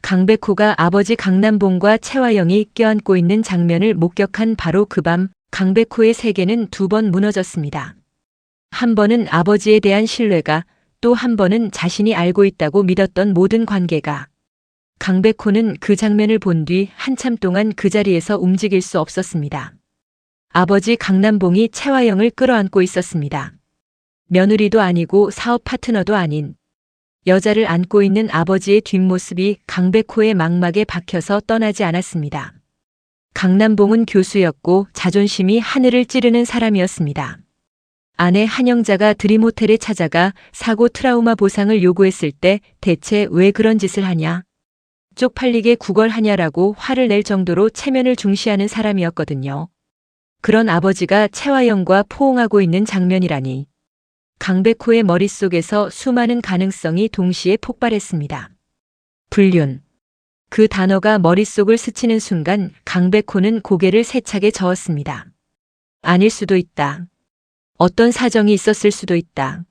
강백호가 아버지 강남봉과 채화영이 껴안고 있는 장면을 목격한 바로 그 밤 강백호의 세계는 두 번 무너졌습니다. 한 번은 아버지에 대한 신뢰가, 또 한 번은 자신이 알고 있다고 믿었던 모든 관계가. 강백호는 그 장면을 본 뒤 한참 동안 그 자리에서 움직일 수 없었습니다. 아버지 강남봉이 채화영을 끌어안고 있었습니다. 며느리도 아니고 사업 파트너도 아닌 여자를 안고 있는 아버지의 뒷모습이 강백호의 망막에 박혀서 떠나지 않았습니다. 강남봉은 교수였고 자존심이 하늘을 찌르는 사람이었습니다. 아내 한영자가 드림호텔에 찾아가 사고 트라우마 보상을 요구했을 때 대체 왜 그런 짓을 하냐? 쪽팔리게 구걸하냐라고 화를 낼 정도로 체면을 중시하는 사람이었거든요. 그런 아버지가 채화영과 포옹하고 있는 장면이라니. 강백호의 머릿속에서 수많은 가능성이 동시에 폭발했습니다. 불륜. 그 단어가 머릿속을 스치는 순간 강백호는 고개를 세차게 저었습니다. 아닐 수도 있다. 어떤 사정이 있었을 수도 있다.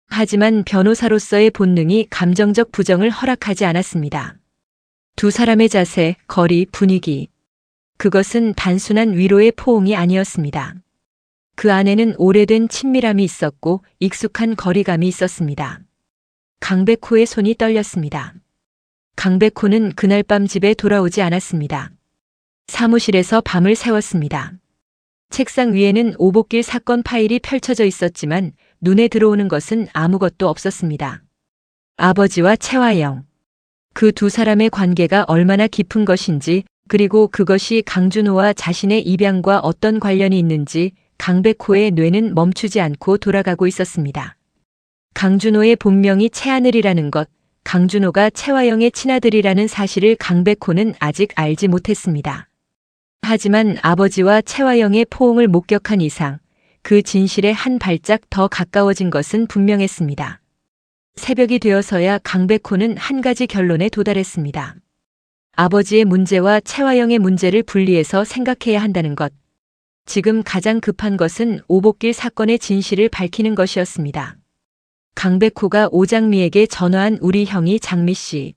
하지만 변호사로서의 본능이 감정적 부정을 허락하지 않았습니다. 두 사람의 자세, 거리, 분위기. 그것은 단순한 위로의 포옹이 아니었습니다. 그 안에는 오래된 친밀함이 있었고 익숙한 거리감이 있었습니다. 강백호의 손이 떨렸습니다. 강백호는 그날 밤 집에 돌아오지 않았습니다. 사무실에서 밤을 새웠습니다. 책상 위에는 오복길 사건 파일이 펼쳐져 있었지만 눈에 들어오는 것은 아무것도 없었습니다. 아버지와 채화영. 그 두 사람의 관계가 얼마나 깊은 것인지, 그리고 그것이 강준호와 자신의 입양과 어떤 관련이 있는지 강백호의 뇌는 멈추지 않고 돌아가고 있었습니다. 강준호의 본명이 채하늘이라는 것, 강준호가 채화영의 친아들이라는 사실을 강백호는 아직 알지 못했습니다. 하지만 아버지와 채화영의 포옹을 목격한 이상 그 진실에 한 발짝 더 가까워진 것은 분명했습니다. 새벽이 되어서야 강백호는 한 가지 결론에 도달했습니다. 아버지의 문제와 채화영의 문제를 분리해서 생각해야 한다는 것. 지금 가장 급한 것은 오복길 사건의 진실을 밝히는 것이었습니다. 강백호가 오장미에게 전화한 우리 형이 장미 씨.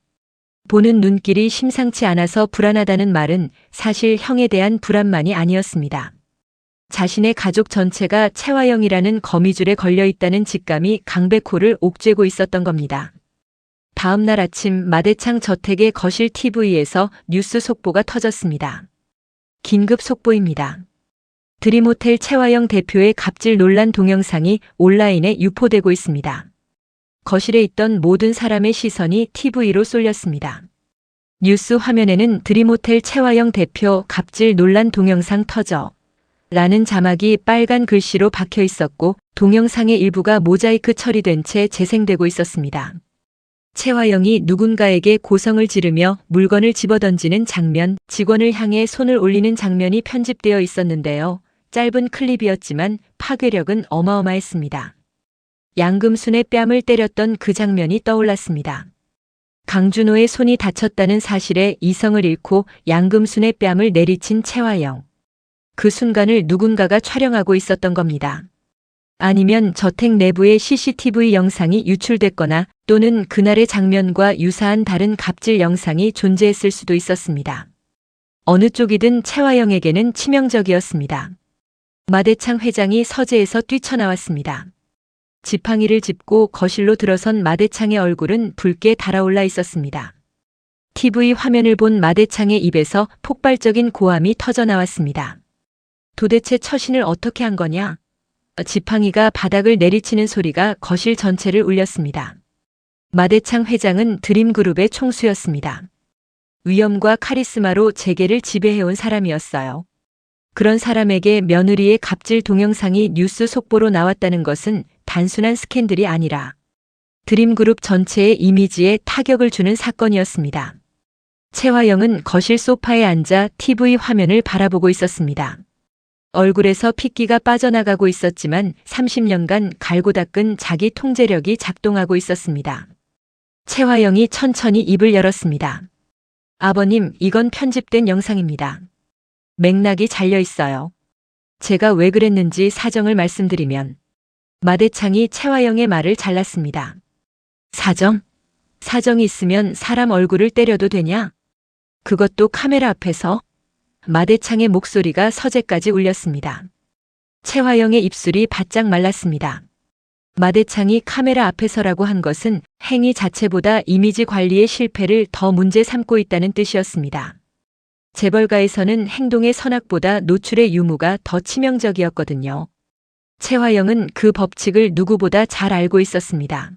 보는 눈길이 심상치 않아서 불안하다는 말은 사실 형에 대한 불안만이 아니었습니다. 자신의 가족 전체가 채화영이라는 거미줄에 걸려 있다는 직감이 강백호를 옥죄고 있었던 겁니다. 다음 날 아침 마대창 저택의 거실 TV에서 뉴스 속보가 터졌습니다. 긴급 속보입니다. 드림호텔 채화영 대표의 갑질 논란 동영상이 온라인에 유포되고 있습니다. 거실에 있던 모든 사람의 시선이 TV로 쏠렸습니다. 뉴스 화면에는 드림호텔 채화영 대표 갑질 논란 동영상 터져 라는 자막이 빨간 글씨로 박혀 있었고 동영상의 일부가 모자이크 처리된 채 재생되고 있었습니다. 채화영이 누군가에게 고성을 지르며 물건을 집어던지는 장면, 직원을 향해 손을 올리는 장면이 편집되어 있었는데요. 짧은 클립이었지만 파괴력은 어마어마했습니다. 양금순의 뺨을 때렸던 그 장면이 떠올랐습니다. 강준호의 손이 다쳤다는 사실에 이성을 잃고 양금순의 뺨을 내리친 채화영. 그 순간을 누군가가 촬영하고 있었던 겁니다. 아니면 저택 내부의 CCTV 영상이 유출됐거나 또는 그날의 장면과 유사한 다른 갑질 영상이 존재했을 수도 있었습니다. 어느 쪽이든 채화영에게는 치명적이었습니다. 마대창 회장이 서재에서 뛰쳐나왔습니다. 지팡이를 짚고 거실로 들어선 마대창의 얼굴은 붉게 달아올라 있었습니다. TV 화면을 본 마대창의 입에서 폭발적인 고함이 터져나왔습니다. 도대체 처신을 어떻게 한 거냐? 지팡이가 바닥을 내리치는 소리가 거실 전체를 울렸습니다. 마대창 회장은 드림그룹의 총수였습니다. 위엄과 카리스마로 재계를 지배해온 사람이었어요. 그런 사람에게 며느리의 갑질 동영상이 뉴스 속보로 나왔다는 것은 단순한 스캔들이 아니라 드림그룹 전체의 이미지에 타격을 주는 사건이었습니다. 채화영은 거실 소파에 앉아 TV 화면을 바라보고 있었습니다. 얼굴에서 핏기가 빠져나가고 있었지만 30년간 갈고 닦은 자기 통제력이 작동하고 있었습니다. 채화영이 천천히 입을 열었습니다. 아버님, 이건 편집된 영상입니다. 맥락이 잘려 있어요. 제가 왜 그랬는지 사정을 말씀드리면. 마대창이 채화영의 말을 잘랐습니다. 사정? 사정이 있으면 사람 얼굴을 때려도 되냐? 그것도 카메라 앞에서? 마대창의 목소리가 서재까지 울렸습니다. 최화영의 입술이 바짝 말랐습니다. 마대창이 카메라 앞에서라고 한 것은 행위 자체보다 이미지 관리의 실패를 더 문제 삼고 있다는 뜻이었습니다. 재벌가에서는 행동의 선악보다 노출의 유무가 더 치명적이었거든요. 최화영은 그 법칙을 누구보다 잘 알고 있었습니다.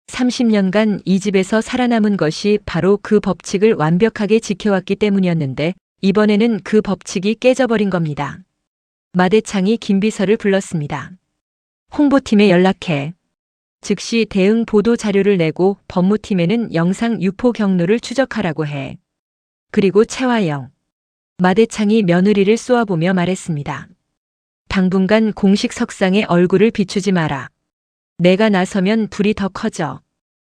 30년간 이 집에서 살아남은 것이 바로 그 법칙을 완벽하게 지켜왔기 때문이었는데 이번에는 그 법칙이 깨져버린 겁니다. 마대창이 김비서를 불렀습니다. 홍보팀에 연락해. 즉시 대응 보도 자료를 내고 법무팀에는 영상 유포 경로를 추적하라고 해. 그리고 최화영. 마대창이 며느리를 쏘아보며 말했습니다. 당분간 공식 석상에 얼굴을 비추지 마라. 내가 나서면 불이 더 커져.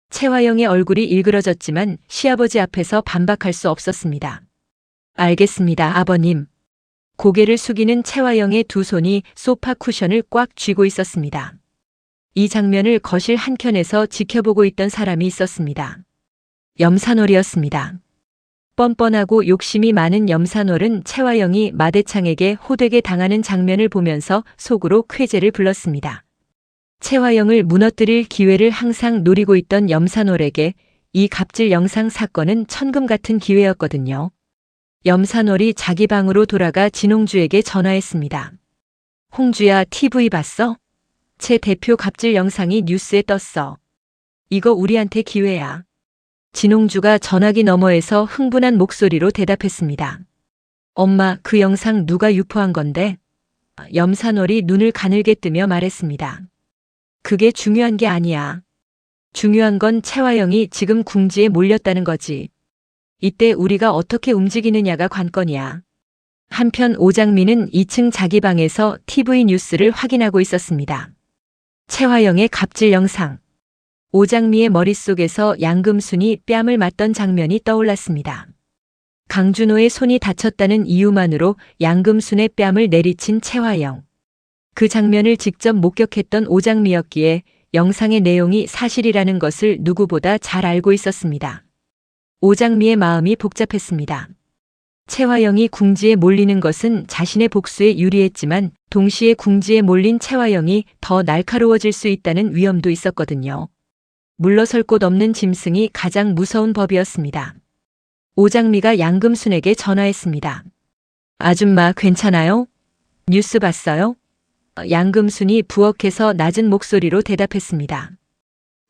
최화영의 얼굴이 일그러졌지만 시아버지 앞에서 반박할 수 없었습니다. 알겠습니다, 아버님. 고개를 숙이는 최화영의 두 손이 소파 쿠션을 꽉 쥐고 있었습니다. 이 장면을 거실 한켠에서 지켜보고 있던 사람이 있었습니다. 염산월이었습니다. 뻔뻔하고 욕심이 많은 염산월은 최화영이 마대창에게 호되게 당하는 장면을 보면서 속으로 쾌재를 불렀습니다. 최화영을 무너뜨릴 기회를 항상 노리고 있던 염산월에게 이 갑질 영상 사건은 천금 같은 기회였거든요. 염산월이 자기 방으로 돌아가 진홍주에게 전화했습니다. 홍주야, TV 봤어? 최 대표 갑질 영상이 뉴스에 떴어. 이거 우리한테 기회야. 진홍주가 전화기 너머에서 흥분한 목소리로 대답했습니다. 엄마, 그 영상 누가 유포한 건데? 염산월이 눈을 가늘게 뜨며 말했습니다. 그게 중요한 게 아니야. 중요한 건 최화영이 지금 궁지에 몰렸다는 거지. 이때 우리가 어떻게 움직이느냐가 관건이야. 한편 오장미는 2층 자기 방에서 TV 뉴스를 확인하고 있었습니다. 최화영의 갑질 영상. 오장미의 머릿속에서 양금순이 뺨을 맞던 장면이 떠올랐습니다. 강준호의 손이 다쳤다는 이유만으로 양금순의 뺨을 내리친 최화영. 그 장면을 직접 목격했던 오장미였기에 영상의 내용이 사실이라는 것을 누구보다 잘 알고 있었습니다. 오장미의 마음이 복잡했습니다. 최화영이 궁지에 몰리는 것은 자신의 복수에 유리했지만 동시에 궁지에 몰린 최화영이 더 날카로워질 수 있다는 위험도 있었거든요. 물러설 곳 없는 짐승이 가장 무서운 법이었습니다. 오장미가 양금순에게 전화했습니다. 아줌마 괜찮아요? 뉴스 봤어요? 양금순이 부엌에서 낮은 목소리로 대답했습니다.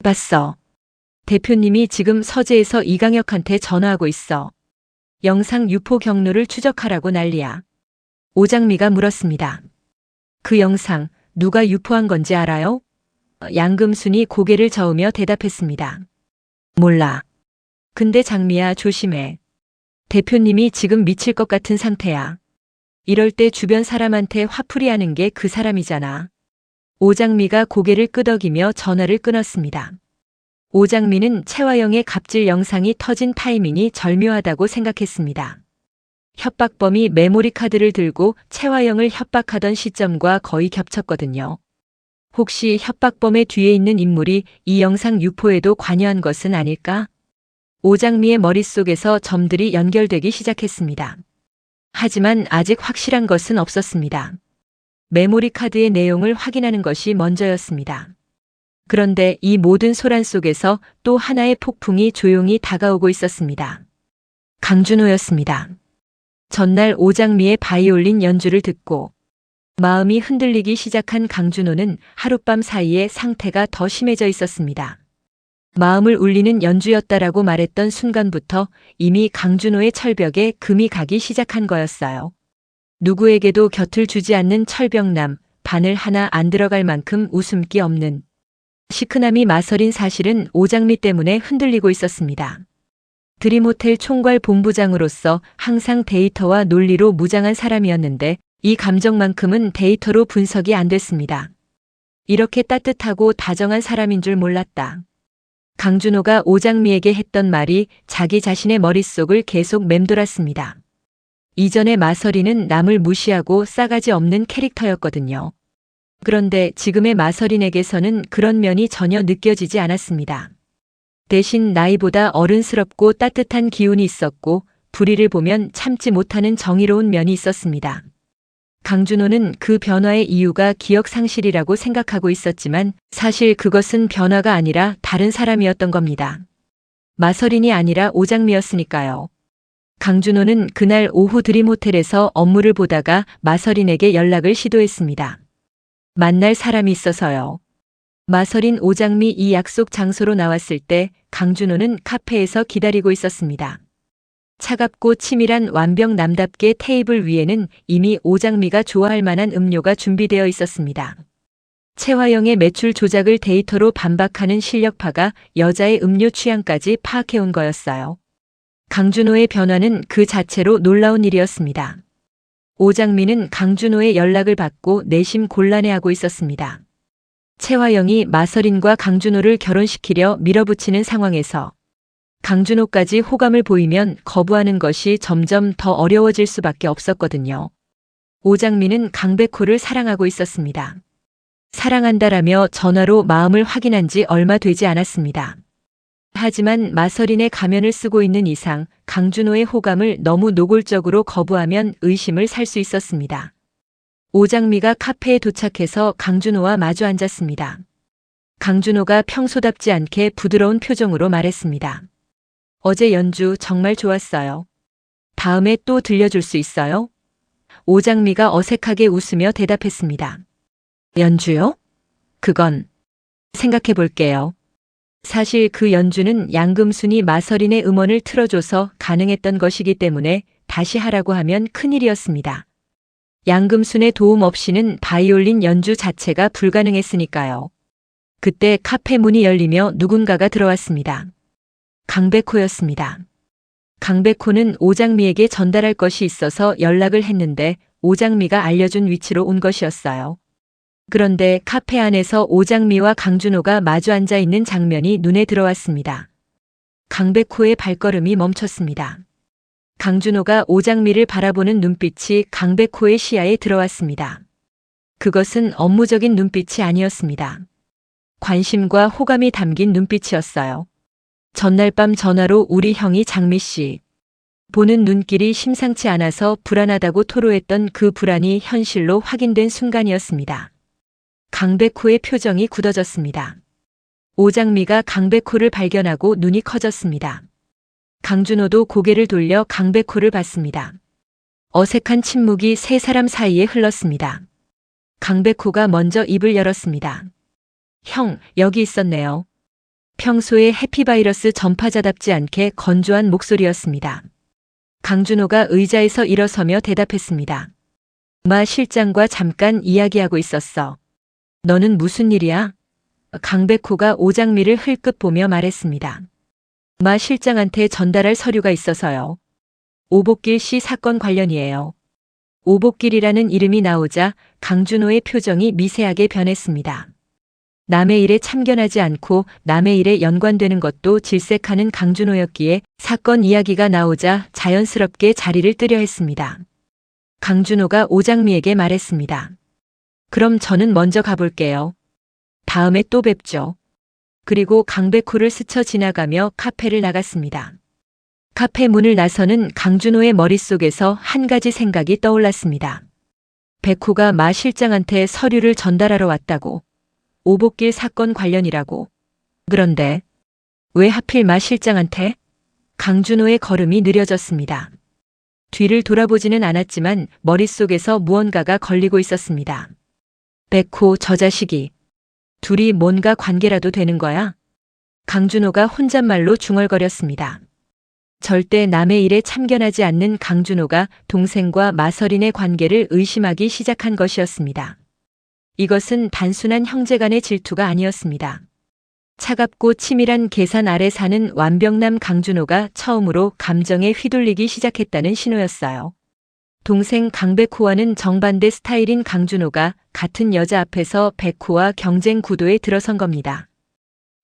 봤어. 대표님이 지금 서재에서 이강혁한테 전화하고 있어. 영상 유포 경로를 추적하라고 난리야. 오장미가 물었습니다. 그 영상 누가 유포한 건지 알아요? 양금순이 고개를 저으며 대답했습니다. 몰라. 근데 장미야, 조심해. 대표님이 지금 미칠 것 같은 상태야. 이럴 때 주변 사람한테 화풀이 하는 게 그 사람이잖아. 오장미가 고개를 끄덕이며 전화를 끊었습니다. 오장미는 최화영의 갑질 영상이 터진 타이밍이 절묘하다고 생각했습니다. 협박범이 메모리 카드를 들고 최화영을 협박하던 시점과 거의 겹쳤거든요. 혹시 협박범의 뒤에 있는 인물이 이 영상 유포에도 관여한 것은 아닐까? 오장미의 머릿속에서 점들이 연결되기 시작했습니다. 하지만 아직 확실한 것은 없었습니다. 메모리 카드의 내용을 확인하는 것이 먼저였습니다. 그런데 이 모든 소란 속에서 또 하나의 폭풍이 조용히 다가오고 있었습니다. 강준호였습니다. 전날 오장미의 바이올린 연주를 듣고 마음이 흔들리기 시작한 강준호는 하룻밤 사이에 상태가 더 심해져 있었습니다. 마음을 울리는 연주였다라고 말했던 순간부터 이미 강준호의 철벽에 금이 가기 시작한 거였어요. 누구에게도 곁을 주지 않는 철벽남, 바늘 하나 안 들어갈 만큼 웃음기 없는 시크함이 마설인 사실은 오장미 때문에 흔들리고 있었습니다. 드림호텔 총괄 본부장으로서 항상 데이터와 논리로 무장한 사람이었는데 이 감정만큼은 데이터로 분석이 안 됐습니다. 이렇게 따뜻하고 다정한 사람인 줄 몰랐다. 강준호가 오장미에게 했던 말이 자기 자신의 머릿속을 계속 맴돌았습니다. 이전의 마설이는 남을 무시하고 싸가지 없는 캐릭터였거든요. 그런데 지금의 마설인에게서는 그런 면이 전혀 느껴지지 않았습니다. 대신 나이보다 어른스럽고 따뜻한 기운이 있었고 불의를 보면 참지 못하는 정의로운 면이 있었습니다. 강준호는 그 변화의 이유가 기억 상실이라고 생각하고 있었지만 사실 그것은 변화가 아니라 다른 사람이었던 겁니다. 마서린이 아니라 오장미였으니까요. 강준호는 그날 오후 드림호텔에서 업무를 보다가 마서린에게 연락을 시도했습니다. 만날 사람이 있어서요. 마서린, 오장미 이 약속 장소로 나왔을 때 강준호는 카페에서 기다리고 있었습니다. 차갑고 치밀한 완벽 남답게 테이블 위에는 이미 오장미가 좋아할 만한 음료가 준비되어 있었습니다. 채화영의 매출 조작을 데이터로 반박하는 실력파가 여자의 음료 취향까지 파악해온 거였어요. 강준호의 변화는 그 자체로 놀라운 일이었습니다. 오장미는 강준호의 연락을 받고 내심 곤란해하고 있었습니다. 채화영이 마서린과 강준호를 결혼시키려 밀어붙이는 상황에서 강준호까지 호감을 보이면 거부하는 것이 점점 더 어려워질 수밖에 없었거든요. 오장미는 강백호를 사랑하고 있었습니다. 사랑한다라며 전화로 마음을 확인한 지 얼마 되지 않았습니다. 하지만 마서린의 가면을 쓰고 있는 이상 강준호의 호감을 너무 노골적으로 거부하면 의심을 살 수 있었습니다. 오장미가 카페에 도착해서 강준호와 마주 앉았습니다. 강준호가 평소답지 않게 부드러운 표정으로 말했습니다. 어제 연주 정말 좋았어요. 다음에 또 들려줄 수 있어요? 오장미가 어색하게 웃으며 대답했습니다. 연주요? 그건 생각해 볼게요. 사실 그 연주는 양금순이 마서린의 음원을 틀어줘서 가능했던 것이기 때문에 다시 하라고 하면 큰일이었습니다. 양금순의 도움 없이는 바이올린 연주 자체가 불가능했으니까요. 그때 카페 문이 열리며 누군가가 들어왔습니다. 강백호였습니다. 강백호는 오장미에게 전달할 것이 있어서 연락을 했는데 오장미가 알려준 위치로 온 것이었어요. 그런데 카페 안에서 오장미와 강준호가 마주 앉아 있는 장면이 눈에 들어왔습니다. 강백호의 발걸음이 멈췄습니다. 강준호가 오장미를 바라보는 눈빛이 강백호의 시야에 들어왔습니다. 그것은 업무적인 눈빛이 아니었습니다. 관심과 호감이 담긴 눈빛이었어요. 전날 밤 전화로 우리 형이 장미 씨 보는 눈길이 심상치 않아서 불안하다고 토로했던 그 불안이 현실로 확인된 순간이었습니다. 강백호의 표정이 굳어졌습니다. 오장미가 강백호를 발견하고 눈이 커졌습니다. 강준호도 고개를 돌려 강백호를 봤습니다. 어색한 침묵이 세 사람 사이에 흘렀습니다. 강백호가 먼저 입을 열었습니다. 형, 여기 있었네요. 평소에 해피바이러스 전파자답지 않게 건조한 목소리였습니다. 강준호가 의자에서 일어서며 대답했습니다. 마 실장과 잠깐 이야기하고 있었어. 너는 무슨 일이야? 강백호가 오장미를 흘끗 보며 말했습니다. 마 실장한테 전달할 서류가 있어서요. 오복길 씨 사건 관련이에요. 오복길이라는 이름이 나오자 강준호의 표정이 미세하게 변했습니다. 남의 일에 참견하지 않고 남의 일에 연관되는 것도 질색하는 강준호였기에 사건 이야기가 나오자 자연스럽게 자리를 뜨려 했습니다. 강준호가 오장미에게 말했습니다. 그럼 저는 먼저 가볼게요. 다음에 또 뵙죠. 그리고 강백호를 스쳐 지나가며 카페를 나갔습니다. 카페 문을 나서는 강준호의 머릿속에서 한 가지 생각이 떠올랐습니다. 백호가 마 실장한테 서류를 전달하러 왔다고. 오복길 사건 관련이라고. 그런데 왜 하필 마 실장한테? 강준호의 걸음이 느려졌습니다. 뒤를 돌아보지는 않았지만 머릿속에서 무언가가 걸리고 있었습니다. 백호 저 자식이. 둘이 뭔가 관계라도 되는 거야? 강준호가 혼잣말로 중얼거렸습니다. 절대 남의 일에 참견하지 않는 강준호가 동생과 마서린의 관계를 의심하기 시작한 것이었습니다. 이것은 단순한 형제간의 질투가 아니었습니다. 차갑고 치밀한 계산 아래 사는 완벽남 강준호가 처음으로 감정에 휘둘리기 시작했다는 신호였어요. 동생 강백호와는 정반대 스타일인 강준호가 같은 여자 앞에서 백호와 경쟁 구도에 들어선 겁니다.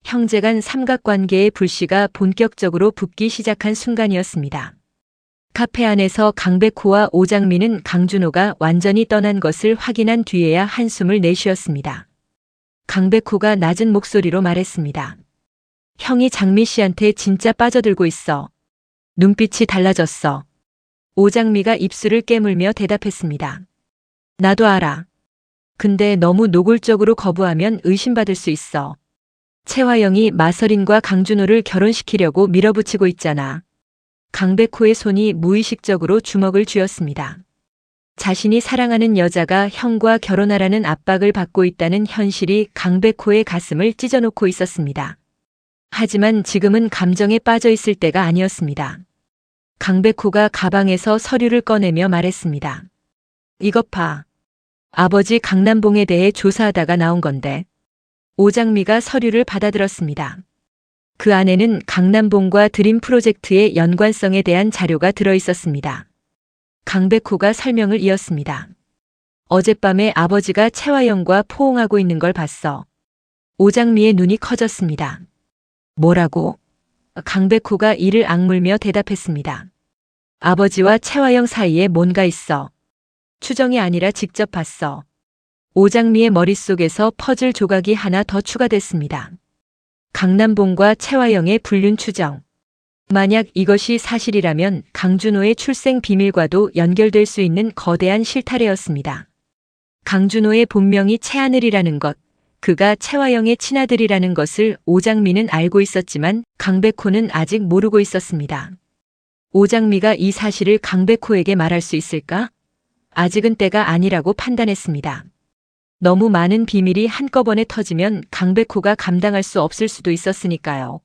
형제간 삼각관계의 불씨가 본격적으로 붙기 시작한 순간이었습니다. 카페 안에서 강백호와 오장미는 강준호가 완전히 떠난 것을 확인한 뒤에야 한숨을 내쉬었습니다. 강백호가 낮은 목소리로 말했습니다. 형이 장미 씨한테 진짜 빠져들고 있어. 눈빛이 달라졌어. 오장미가 입술을 깨물며 대답했습니다. 나도 알아. 근데 너무 노골적으로 거부하면 의심받을 수 있어. 채화영이 마서린과 강준호를 결혼시키려고 밀어붙이고 있잖아. 강백호의 손이 무의식적으로 주먹을 쥐었습니다. 자신이 사랑하는 여자가 형과 결혼하라는 압박을 받고 있다는 현실이 강백호의 가슴을 찢어놓고 있었습니다. 하지만 지금은 감정에 빠져 있을 때가 아니었습니다. 강백호가 가방에서 서류를 꺼내며 말했습니다. 이것 봐. 아버지 강남봉에 대해 조사하다가 나온 건데. 오장미가 서류를 받아들었습니다. 그 안에는 강남봉과 드림 프로젝트의 연관성에 대한 자료가 들어 있었습니다. 강백호가 설명을 이었습니다. 어젯밤에 아버지가 채화영과 포옹하고 있는 걸 봤어. 오장미의 눈이 커졌습니다. 뭐라고? 강백호가 이를 악물며 대답했습니다. 아버지와 채화영 사이에 뭔가 있어. 추정이 아니라 직접 봤어. 오장미의 머릿속에서 퍼즐 조각이 하나 더 추가됐습니다. 강남봉과 채화영의 불륜 추정. 만약 이것이 사실이라면 강준호의 출생 비밀과도 연결될 수 있는 거대한 실타래였습니다. 강준호의 본명이 채하늘이라는 것, 그가 채화영의 친아들이라는 것을 오장미는 알고 있었지만 강백호는 아직 모르고 있었습니다. 오장미가 이 사실을 강백호에게 말할 수 있을까? 아직은 때가 아니라고 판단했습니다. 너무 많은 비밀이 한꺼번에 터지면 강백호가 감당할 수 없을 수도 있었으니까요.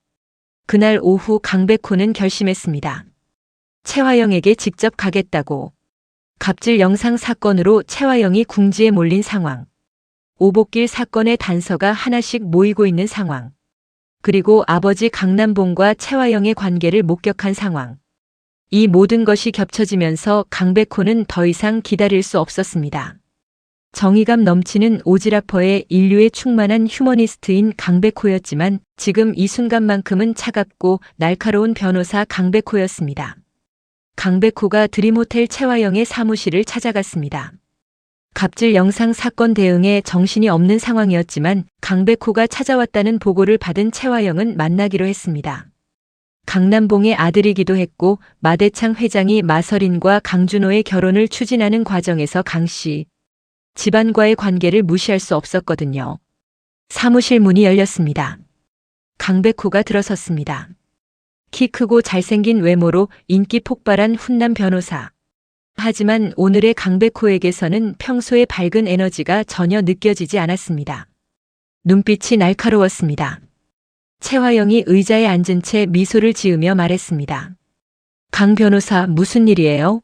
그날 오후 강백호는 결심했습니다. 채화영에게 직접 가겠다고. 갑질 영상 사건으로 채화영이 궁지에 몰린 상황. 오복길 사건의 단서가 하나씩 모이고 있는 상황. 그리고 아버지 강남봉과 채화영의 관계를 목격한 상황. 이 모든 것이 겹쳐지면서 강백호는 더 이상 기다릴 수 없었습니다. 정의감 넘치는 오지라퍼의 인류에 충만한 휴머니스트인 강백호였지만 지금 이 순간만큼은 차갑고 날카로운 변호사 강백호였습니다. 강백호가 드림호텔 채화영의 사무실을 찾아갔습니다. 갑질 영상 사건 대응에 정신이 없는 상황이었지만 강백호가 찾아왔다는 보고를 받은 채화영은 만나기로 했습니다. 강남봉의 아들이기도 했고 마대창 회장이 마서린과 강준호의 결혼을 추진하는 과정에서 강씨 집안과의 관계를 무시할 수 없었거든요. 사무실 문이 열렸습니다. 강백호가 들어섰습니다. 키 크고 잘생긴 외모로 인기 폭발한 훈남 변호사. 하지만 오늘의 강백호에게서는 평소의 밝은 에너지가 전혀 느껴지지 않았습니다. 눈빛이 날카로웠습니다. 채화영이 의자에 앉은 채 미소를 지으며 말했습니다. 강 변호사 무슨 일이에요?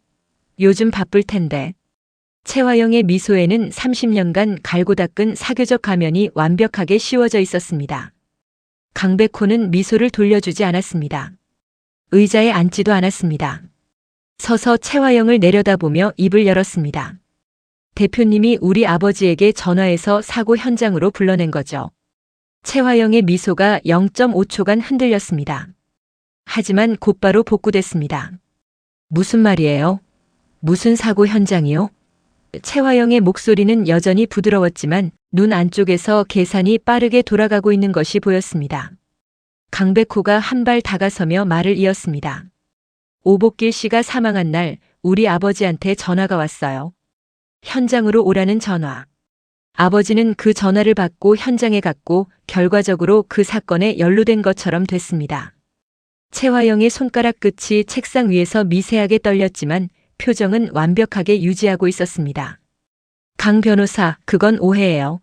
요즘 바쁠 텐데. 채화영의 미소에는 30년간 갈고 닦은 사교적 가면이 완벽하게 씌워져 있었습니다. 강백호는 미소를 돌려주지 않았습니다. 의자에 앉지도 않았습니다. 서서 채화영을 내려다보며 입을 열었습니다. 대표님이 우리 아버지에게 전화해서 사고 현장으로 불러낸 거죠. 채화영의 미소가 0.5초간 흔들렸습니다. 하지만 곧바로 복구됐습니다. 무슨 말이에요? 무슨 사고 현장이요? 채화영의 목소리는 여전히 부드러웠지만 눈 안쪽에서 계산이 빠르게 돌아가고 있는 것이 보였습니다. 강백호가 한 발 다가서며 말을 이었습니다. 오복길 씨가 사망한 날 우리 아버지한테 전화가 왔어요. 현장으로 오라는 전화. 아버지는 그 전화를 받고 현장에 갔고 결과적으로 그 사건에 연루된 것처럼 됐습니다. 채화영의 손가락 끝이 책상 위에서 미세하게 떨렸지만 표정은 완벽하게 유지하고 있었습니다. 강 변호사, 그건 오해예요.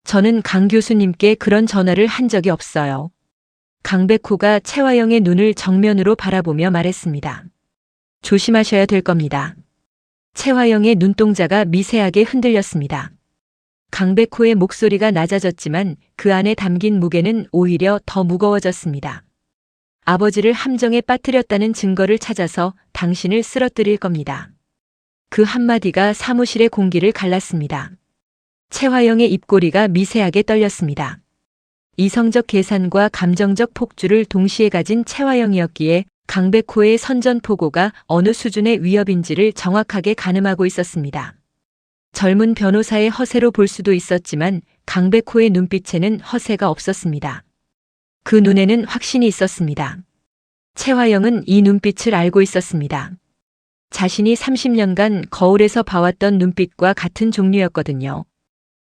저는 강 교수님께 그런 전화를 한 적이 없어요. 강백호가 채화영의 눈을 정면으로 바라보며 말했습니다. 조심하셔야 될 겁니다. 채화영의 눈동자가 미세하게 흔들렸습니다. 강백호의 목소리가 낮아졌지만 그 안에 담긴 무게는 오히려 더 무거워졌습니다. 아버지를 함정에 빠뜨렸다는 증거를 찾아서 당신을 쓰러뜨릴 겁니다. 그 한마디가 사무실의 공기를 갈랐습니다. 채화영의 입꼬리가 미세하게 떨렸습니다. 이성적 계산과 감정적 폭주를 동시에 가진 채화영이었기에 강백호의 선전포고가 어느 수준의 위협인지를 정확하게 가늠하고 있었습니다. 젊은 변호사의 허세로 볼 수도 있었지만 강백호의 눈빛에는 허세가 없었습니다. 그 눈에는 확신이 있었습니다. 최화영은 이 눈빛을 알고 있었습니다. 자신이 30년간 거울에서 봐왔던 눈빛과 같은 종류였거든요.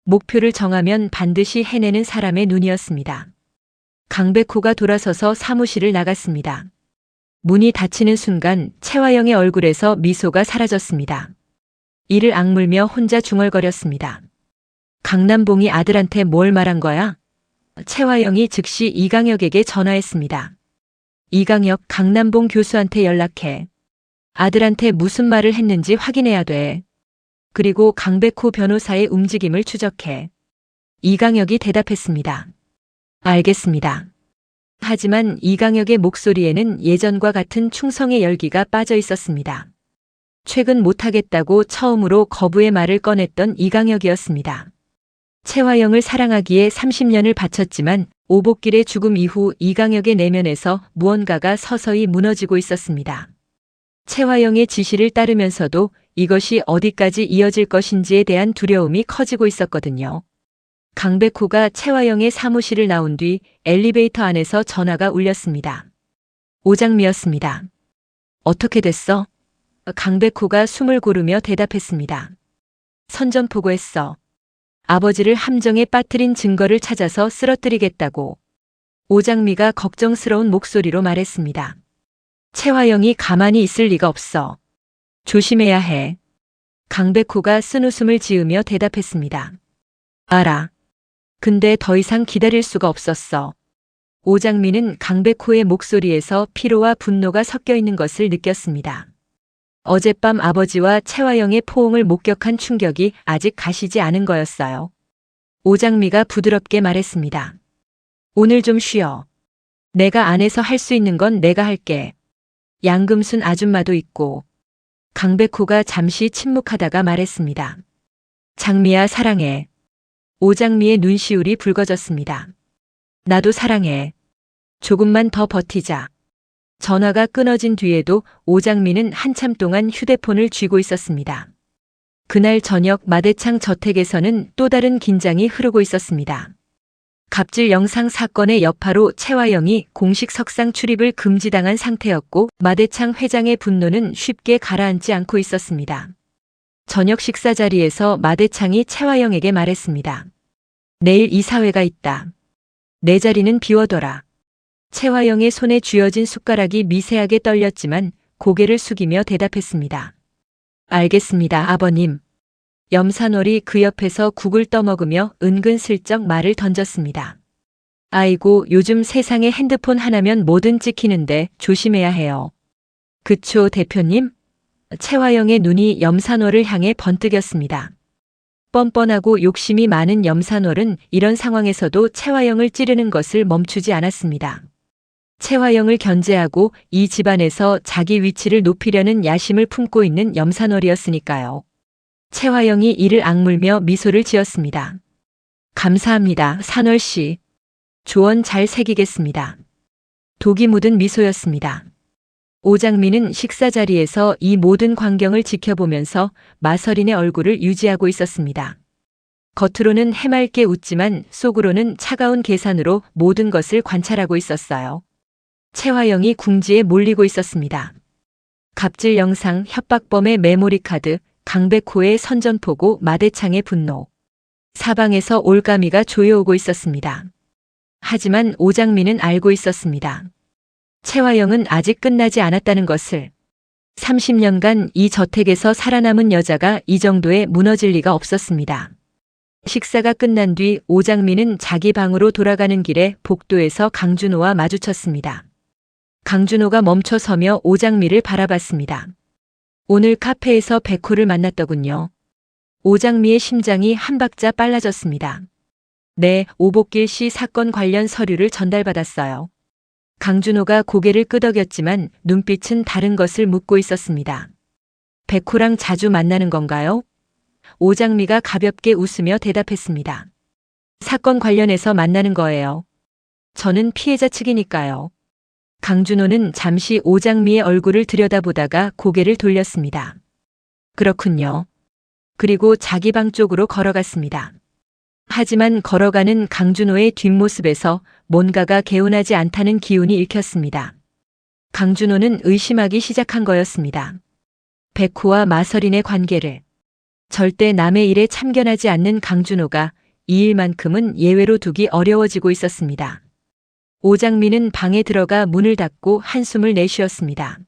목표를 정하면 반드시 해내는 사람의 눈이었습니다. 강백호가 돌아서서 사무실을 나갔습니다. 문이 닫히는 순간 최화영의 얼굴에서 미소가 사라졌습니다. 이를 악물며 혼자 중얼거렸습니다. 강남봉이 아들한테 뭘 말한 거야? 최화영이 즉시 이강혁에게 전화했습니다. 이강혁, 강남봉 교수한테 연락해. 아들한테 무슨 말을 했는지 확인해야 돼. 그리고 강백호 변호사의 움직임을 추적해. 이강혁이 대답했습니다. 알겠습니다. 하지만 이강혁의 목소리에는 예전과 같은 충성의 열기가 빠져 있었습니다. 최근 못하겠다고 처음으로 거부의 말을 꺼냈던 이강혁이었습니다. 최화영을 사랑하기에 30년을 바쳤지만 오복길의 죽음 이후 이강혁의 내면에서 무언가가 서서히 무너지고 있었습니다. 최화영의 지시를 따르면서도 이것이 어디까지 이어질 것인지에 대한 두려움이 커지고 있었거든요. 강백호가 최화영의 사무실을 나온 뒤 엘리베이터 안에서 전화가 울렸습니다. 오장미였습니다. 어떻게 됐어? 강백호가 숨을 고르며 대답했습니다. 선전포고했어. 아버지를 함정에 빠뜨린 증거를 찾아서 쓰러뜨리겠다고. 오장미가 걱정스러운 목소리로 말했습니다. 최화영이 가만히 있을 리가 없어. 조심해야 해. 강백호가 쓴웃음을 지으며 대답했습니다. 알아. 근데 더 이상 기다릴 수가 없었어. 오장미는 강백호의 목소리에서 피로와 분노가 섞여 있는 것을 느꼈습니다. 어젯밤 아버지와 최화영의 포옹을 목격한 충격이 아직 가시지 않은 거였어요. 오장미가 부드럽게 말했습니다. 오늘 좀 쉬어. 내가 안에서 할 수 있는 건 내가 할게. 양금순 아줌마도 있고. 강백호가 잠시 침묵하다가 말했습니다. 장미야 사랑해. 오장미의 눈시울이 붉어졌습니다. 나도 사랑해. 조금만 더 버티자. 전화가 끊어진 뒤에도 오장미는 한참 동안 휴대폰을 쥐고 있었습니다. 그날 저녁 마대창 저택에서는 또 다른 긴장이 흐르고 있었습니다. 갑질 영상 사건의 여파로 최화영이 공식 석상 출입을 금지당한 상태였고 마대창 회장의 분노는 쉽게 가라앉지 않고 있었습니다. 저녁 식사 자리에서 마대창이 최화영에게 말했습니다. 내일 이사회가 있다. 내 자리는 비워둬라. 최화영의 손에 쥐어진 숟가락이 미세하게 떨렸지만 고개를 숙이며 대답했습니다. 알겠습니다, 아버님. 염산월이 그 옆에서 국을 떠먹으며 은근슬쩍 말을 던졌습니다. 아이고, 요즘 세상에 핸드폰 하나면 뭐든 찍히는데 조심해야 해요. 그쵸, 대표님? 최화영의 눈이 염산월을 향해 번뜩였습니다. 뻔뻔하고 욕심이 많은 염산월은 이런 상황에서도 최화영을 찌르는 것을 멈추지 않았습니다. 최화영을 견제하고 이 집안에서 자기 위치를 높이려는 야심을 품고 있는 염산월이었으니까요. 최화영이 이를 악물며 미소를 지었습니다. 감사합니다, 산월 씨. 조언 잘 새기겠습니다. 독이 묻은 미소였습니다. 오장미는 식사 자리에서 이 모든 광경을 지켜보면서 마서린의 얼굴을 유지하고 있었습니다. 겉으로는 해맑게 웃지만 속으로는 차가운 계산으로 모든 것을 관찰하고 있었어요. 최화영이 궁지에 몰리고 있었습니다. 갑질 영상, 협박범의 메모리 카드, 강백호의 선전포고, 마대창의 분노. 사방에서 올가미가 조여오고 있었습니다. 하지만 오장미는 알고 있었습니다. 최화영은 아직 끝나지 않았다는 것을. 30년간 이 저택에서 살아남은 여자가 이 정도에 무너질 리가 없었습니다. 식사가 끝난 뒤 오장미는 자기 방으로 돌아가는 길에 복도에서 강준호와 마주쳤습니다. 강준호가 멈춰서며 오장미를 바라봤습니다. 오늘 카페에서 백호를 만났더군요. 오장미의 심장이 한 박자 빨라졌습니다. 네, 오복길 씨 사건 관련 서류를 전달받았어요. 강준호가 고개를 끄덕였지만 눈빛은 다른 것을 묻고 있었습니다. 백호랑 자주 만나는 건가요? 오장미가 가볍게 웃으며 대답했습니다. 사건 관련해서 만나는 거예요. 저는 피해자 측이니까요. 강준호는 잠시 오장미의 얼굴을 들여다보다가 고개를 돌렸습니다. 그렇군요. 그리고 자기 방 쪽으로 걸어갔습니다. 하지만 걸어가는 강준호의 뒷모습에서 뭔가가 개운하지 않다는 기운이 읽혔습니다. 강준호는 의심하기 시작한 거였습니다. 백호와 마서린의 관계를. 절대 남의 일에 참견하지 않는 강준호가 이 일만큼은 예외로 두기 어려워지고 있었습니다. 오장미는 방에 들어가 문을 닫고 한숨을 내쉬었습니다.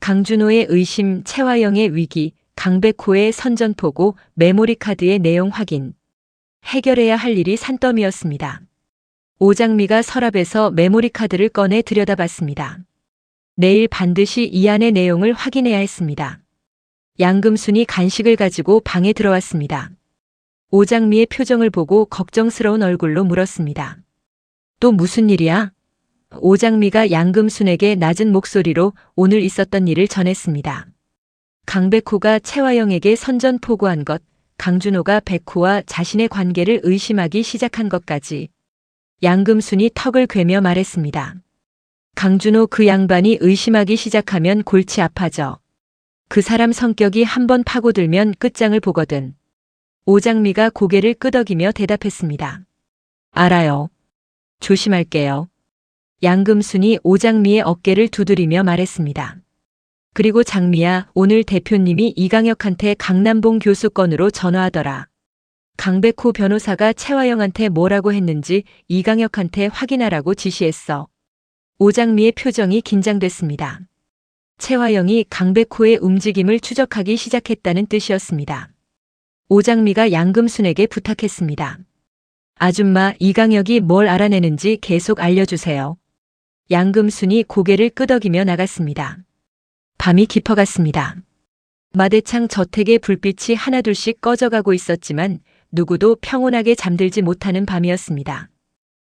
강준호의 의심, 채화영의 위기, 강백호의 선전포고, 메모리 카드의 내용 확인. 해결해야 할 일이 산더미였습니다. 오장미가 서랍에서 메모리 카드를 꺼내 들여다봤습니다. 내일 반드시 이 안의 내용을 확인해야 했습니다. 양금순이 간식을 가지고 방에 들어왔습니다. 오장미의 표정을 보고 걱정스러운 얼굴로 물었습니다. 또 무슨 일이야? 오장미가 양금순에게 낮은 목소리로 오늘 있었던 일을 전했습니다. 강백호가 채화영에게 선전포고한 것, 강준호가 백호와 자신의 관계를 의심하기 시작한 것까지. 양금순이 턱을 괴며 말했습니다. 강준호 그 양반이 의심하기 시작하면 골치 아파져. 그 사람 성격이 한번 파고들면 끝장을 보거든. 오장미가 고개를 끄덕이며 대답했습니다. 알아요. 조심할게요. 양금순이 오장미의 어깨를 두드리며 말했습니다. 그리고 장미야, 오늘 대표님이 이강혁한테 강남봉 교수 건으로 전화하더라. 강백호 변호사가 채화영한테 뭐라고 했는지 이강혁한테 확인하라고 지시했어. 오장미의 표정이 긴장됐습니다. 채화영이 강백호의 움직임을 추적하기 시작했다는 뜻이었습니다. 오장미가 양금순에게 부탁했습니다. 아줌마, 이강혁이 뭘 알아내는지 계속 알려주세요. 양금순이 고개를 끄덕이며 나갔습니다. 밤이 깊어갔습니다. 마대창 저택의 불빛이 하나둘씩 꺼져가고 있었지만 누구도 평온하게 잠들지 못하는 밤이었습니다.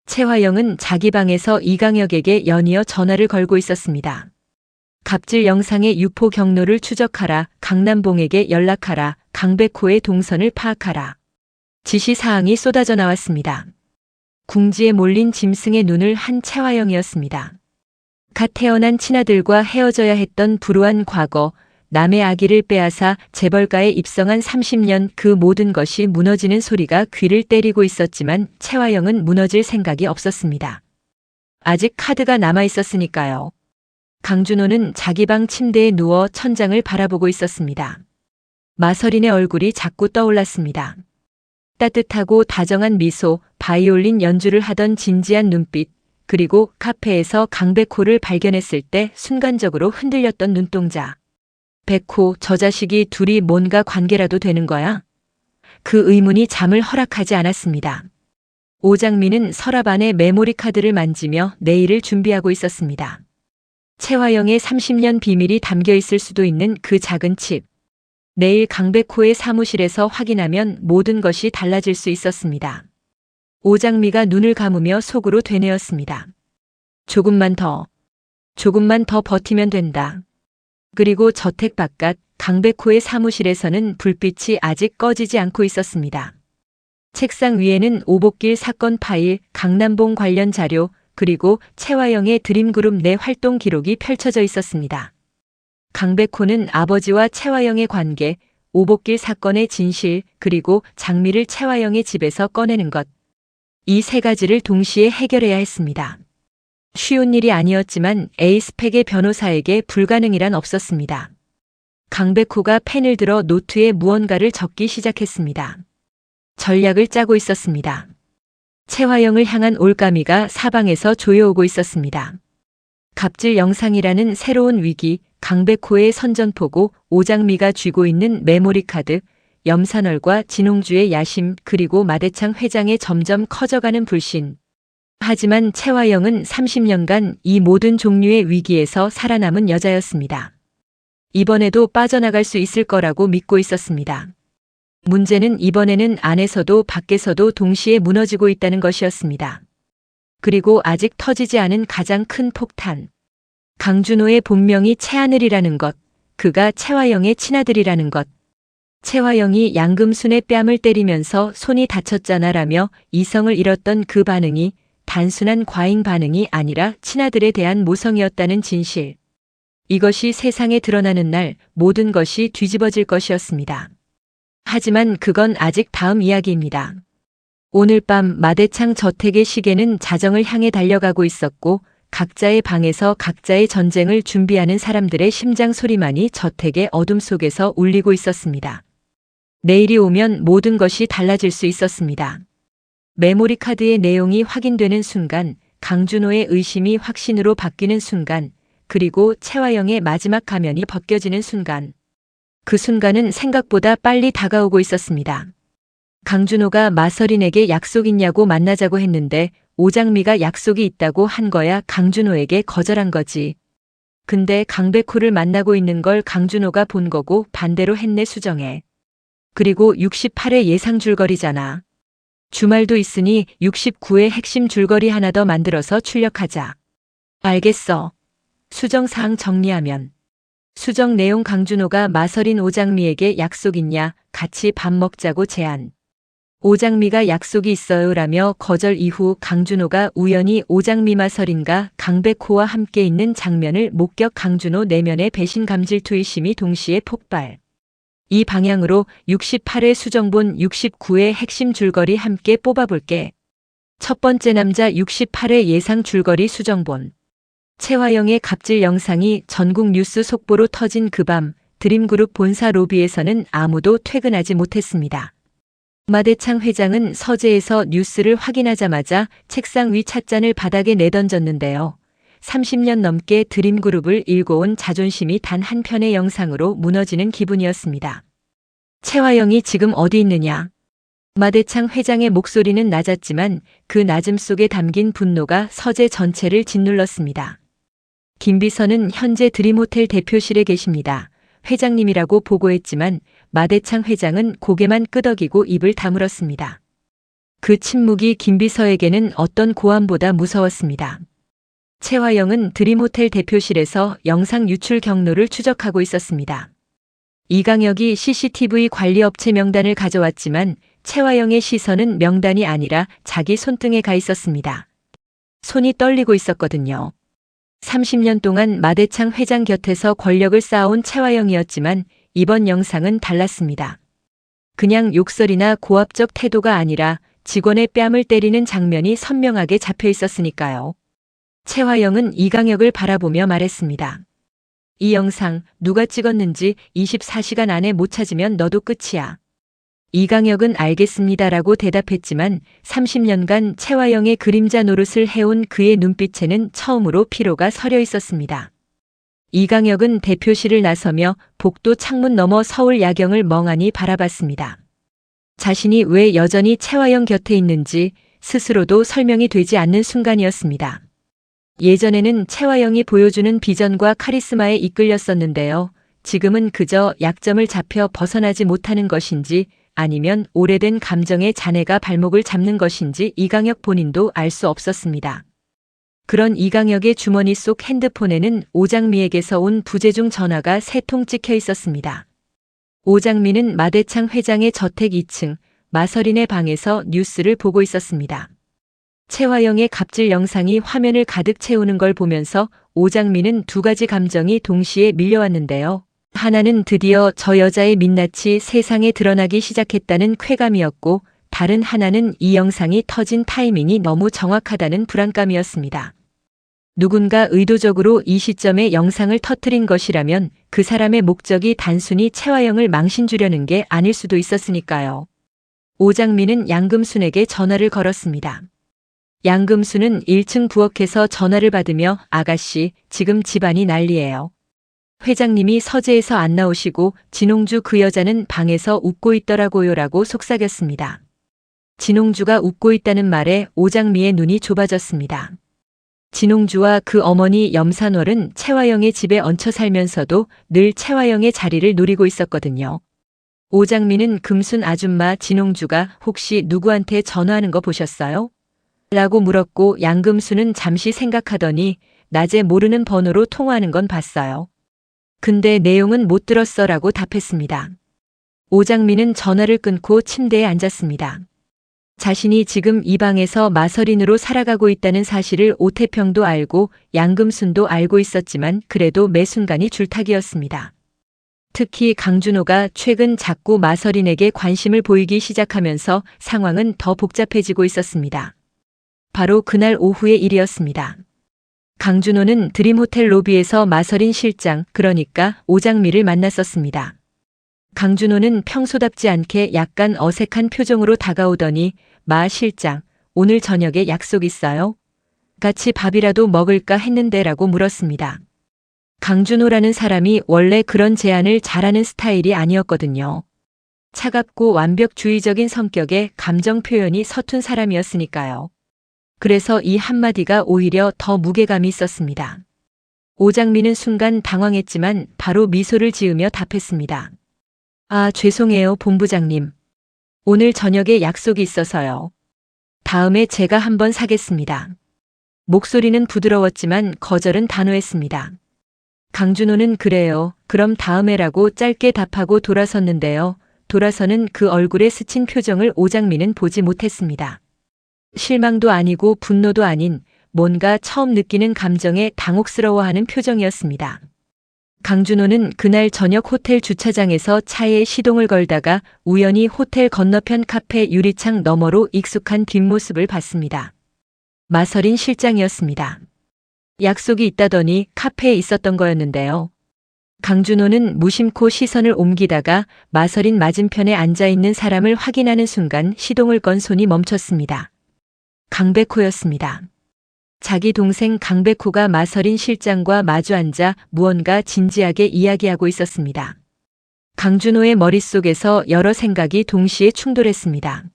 채화영은 자기 방에서 이강혁에게 연이어 전화를 걸고 있었습니다. 갑질 영상의 유포 경로를 추적하라, 강남봉에게 연락하라, 강백호의 동선을 파악하라. 지시사항이 쏟아져 나왔습니다. 궁지에 몰린 짐승의 눈을 한 채화영이었습니다. 갓 태어난 친아들과 헤어져야 했던 불우한 과거, 남의 아기를 빼앗아 재벌가에 입성한 30년, 그 모든 것이 무너지는 소리가 귀를 때리고 있었지만 채화영은 무너질 생각이 없었습니다. 아직 카드가 남아 있었으니까요. 강준호는 자기 방 침대에 누워 천장을 바라보고 있었습니다. 마서린의 얼굴이 자꾸 떠올랐습니다. 따뜻하고 다정한 미소, 바이올린 연주를 하던 진지한 눈빛, 그리고 카페에서 강백호를 발견했을 때 순간적으로 흔들렸던 눈동자. 백호, 저 자식이 둘이 뭔가 관계라도 되는 거야? 그 의문이 잠을 허락하지 않았습니다. 오장미는 서랍 안에 메모리 카드를 만지며 내일을 준비하고 있었습니다. 채화영의 30년 비밀이 담겨 있을 수도 있는 그 작은 칩. 내일 강백호의 사무실에서 확인하면 모든 것이 달라질 수 있었습니다. 오장미가 눈을 감으며 속으로 되뇌었습니다. 조금만 더 버티면 된다. 그리고 저택 바깥 강백호의 사무실에서는 불빛이 아직 꺼지지 않고 있었습니다. 책상 위에는 오복길 사건 파일, 강남봉 관련 자료, 그리고 채화영의 드림그룹 내 활동 기록이 펼쳐져 있었습니다. 강백호는 아버지와 채화영의 관계, 오복길 사건의 진실, 그리고 장미를 채화영의 집에서 꺼내는 것. 이 세 가지를 동시에 해결해야 했습니다. 쉬운 일이 아니었지만 에이스팩의 변호사에게 불가능이란 없었습니다. 강백호가 펜을 들어 노트에 무언가를 적기 시작했습니다. 전략을 짜고 있었습니다. 채화영을 향한 올가미가 사방에서 조여오고 있었습니다. 갑질 영상이라는 새로운 위기, 강백호의 선전포고, 오장미가 쥐고 있는 메모리 카드, 염산월과 진홍주의 야심, 그리고 마대창 회장의 점점 커져가는 불신. 하지만 채화영은 30년간 이 모든 종류의 위기에서 살아남은 여자였습니다. 이번에도 빠져나갈 수 있을 거라고 믿고 있었습니다. 문제는 이번에는 안에서도 밖에서도 동시에 무너지고 있다는 것이었습니다. 그리고 아직 터지지 않은 가장 큰 폭탄. 강준호의 본명이 채하늘이라는 것, 그가 채화영의 친아들이라는 것. 채화영이 양금순의 뺨을 때리면서 손이 다쳤잖아라며 이성을 잃었던 그 반응이 단순한 과잉 반응이 아니라 친아들에 대한 모성이었다는 진실. 이것이 세상에 드러나는 날 모든 것이 뒤집어질 것이었습니다. 하지만 그건 아직 다음 이야기입니다. 오늘 밤 마대창 저택의 시계는 자정을 향해 달려가고 있었고 각자의 방에서 각자의 전쟁을 준비하는 사람들의 심장 소리만이 저택의 어둠 속에서 울리고 있었습니다. 내일이 오면 모든 것이 달라질 수 있었습니다. 메모리 카드의 내용이 확인되는 순간, 강준호의 의심이 확신으로 바뀌는 순간, 그리고 채화영의 마지막 가면이 벗겨지는 순간. 그 순간은 생각보다 빨리 다가오고 있었습니다. 강준호가 마서린에게 약속 있냐고 만나자고 했는데 오장미가 약속이 있다고 한 거야 강준호에게 거절한 거지. 근데 강백호를 만나고 있는 걸 강준호가 본 거고 반대로 했네 수정해. 그리고 68회 예상 줄거리잖아. 주말도 있으니 69회 핵심 줄거리 하나 더 만들어서 출력하자. 알겠어. 수정사항 정리하면. 수정 내용 강준호가 마서린 오장미에게 약속 있냐 같이 밥 먹자고 제안. 오장미가 약속이 있어요라며 거절 이후 강준호가 우연히 오장미 마서린과 강백호와 함께 있는 장면을 목격 강준호 내면의 배신 감질투 의심이 동시에 폭발. 이 방향으로 68회 수정본 69회 핵심 줄거리 함께 뽑아볼게. 첫 번째 남자 68회 예상 줄거리 수정본. 채화영의 갑질 영상이 전국 뉴스 속보로 터진 그 밤 드림그룹 본사 로비에서는 아무도 퇴근하지 못했습니다. 마대창 회장은 서재에서 뉴스를 확인하자마자 책상 위 찻잔을 바닥에 내던졌는데요. 30년 넘게 드림그룹을 일궈온 자존심이 단 한 편의 영상으로 무너지는 기분이었습니다. 채화영이 지금 어디 있느냐? 마대창 회장의 목소리는 낮았지만 그 낮음 속에 담긴 분노가 서재 전체를 짓눌렀습니다. 김비서는 현재 드림호텔 대표실에 계십니다. 회장님이라고 보고했지만 마대창 회장은 고개만 끄덕이고 입을 다물었습니다. 그 침묵이 김비서에게는 어떤 고함보다 무서웠습니다. 채화영은 드림호텔 대표실에서 영상 유출 경로를 추적하고 있었습니다. 이강혁이 CCTV 관리업체 명단을 가져왔지만 채화영의 시선은 명단이 아니라 자기 손등에 가 있었습니다. 손이 떨리고 있었거든요. 30년 동안 마대창 회장 곁에서 권력을 쌓아온 채화영이었지만 이번 영상은 달랐습니다. 그냥 욕설이나 고압적 태도가 아니라 직원의 뺨을 때리는 장면이 선명하게 잡혀 있었으니까요. 채화영은 이강혁을 바라보며 말했습니다. 이 영상 누가 찍었는지 24시간 안에 못 찾으면 너도 끝이야. 이강혁은 알겠습니다라고 대답했지만 30년간 채화영의 그림자 노릇을 해온 그의 눈빛에는 처음으로 피로가 서려 있었습니다. 이강혁은 대표실을 나서며 복도 창문 너머 서울 야경을 멍하니 바라봤습니다. 자신이 왜 여전히 채화영 곁에 있는지 스스로도 설명이 되지 않는 순간이었습니다. 예전에는 채화영이 보여주는 비전과 카리스마에 이끌렸었는데요. 지금은 그저 약점을 잡혀 벗어나지 못하는 것인지 아니면 오래된 감정의 잔해가 발목을 잡는 것인지 이강혁 본인도 알 수 없었습니다. 그런 이강혁의 주머니 속 핸드폰에는 오장미에게서 온 부재중 전화가 3통 찍혀 있었습니다. 오장미는 마대창 회장의 저택 2층 마서린의 방에서 뉴스를 보고 있었습니다. 채화영의 갑질 영상이 화면을 가득 채우는 걸 보면서 오장미는 두 가지 감정이 동시에 밀려왔는데요. 하나는 드디어 저 여자의 민낯이 세상에 드러나기 시작했다는 쾌감이었고 다른 하나는 이 영상이 터진 타이밍이 너무 정확하다는 불안감이었습니다. 누군가 의도적으로 이 시점에 영상을 터뜨린 것이라면 그 사람의 목적이 단순히 채화영을 망신 주려는 게 아닐 수도 있었으니까요. 오장미는 양금순에게 전화를 걸었습니다. 양금순은 1층 부엌에서 전화를 받으며 아가씨, 지금 집안이 난리예요. 회장님이 서재에서 안 나오시고 진홍주 그 여자는 방에서 웃고 있더라고요라고 속삭였습니다. 진홍주가 웃고 있다는 말에 오장미의 눈이 좁아졌습니다. 진홍주와 그 어머니 염산월은 채화영의 집에 얹혀 살면서도 늘 채화영의 자리를 노리고 있었거든요. 오장미는 금순 아줌마 진홍주가 혹시 누구한테 전화하는 거 보셨어요? 라고 물었고 양금순은 잠시 생각하더니 낮에 모르는 번호로 통화하는 건 봤어요. 근데 내용은 못 들었어 라고 답했습니다. 오장미는 전화를 끊고 침대에 앉았습니다. 자신이 지금 이 방에서 마서린으로 살아가고 있다는 사실을 오태평도 알고 양금순도 알고 있었지만 그래도 매 순간이 줄타기였습니다. 특히 강준호가 최근 자꾸 마서린에게 관심을 보이기 시작하면서 상황은 더 복잡해지고 있었습니다. 바로 그날 오후의 일이었습니다. 강준호는 드림호텔 로비에서 마서린 실장, 그러니까 오장미를 만났었습니다. 강준호는 평소답지 않게 약간 어색한 표정으로 다가오더니 마 실장, 오늘 저녁에 약속 있어요? 같이 밥이라도 먹을까 했는데라고 물었습니다. 강준호라는 사람이 원래 그런 제안을 잘하는 스타일이 아니었거든요. 차갑고 완벽주의적인 성격에 감정 표현이 서툰 사람이었으니까요. 그래서 이 한마디가 오히려 더 무게감이 있었습니다. 오장미는 순간 당황했지만 바로 미소를 지으며 답했습니다. 아, 죄송해요, 본부장님. 오늘 저녁에 약속이 있어서요. 다음에 제가 한번 사겠습니다. 목소리는 부드러웠지만 거절은 단호했습니다. 강준호는 그래요. 그럼 다음에라고 짧게 답하고 돌아섰는데요. 돌아서는 그 얼굴에 스친 표정을 오장미는 보지 못했습니다. 실망도 아니고 분노도 아닌 뭔가 처음 느끼는 감정에 당혹스러워하는 표정이었습니다. 강준호는 그날 저녁 호텔 주차장에서 차에 시동을 걸다가 우연히 호텔 건너편 카페 유리창 너머로 익숙한 뒷모습을 봤습니다. 마서린 실장이었습니다. 약속이 있다더니 카페에 있었던 거였는데요. 강준호는 무심코 시선을 옮기다가 마서린 맞은편에 앉아있는 사람을 확인하는 순간 시동을 건 손이 멈췄습니다. 강백호였습니다. 자기 동생 강백호가 마서린 실장과 마주 앉아 무언가 진지하게 이야기하고 있었습니다. 강준호의 머릿속에서 여러 생각이 동시에 충돌했습니다.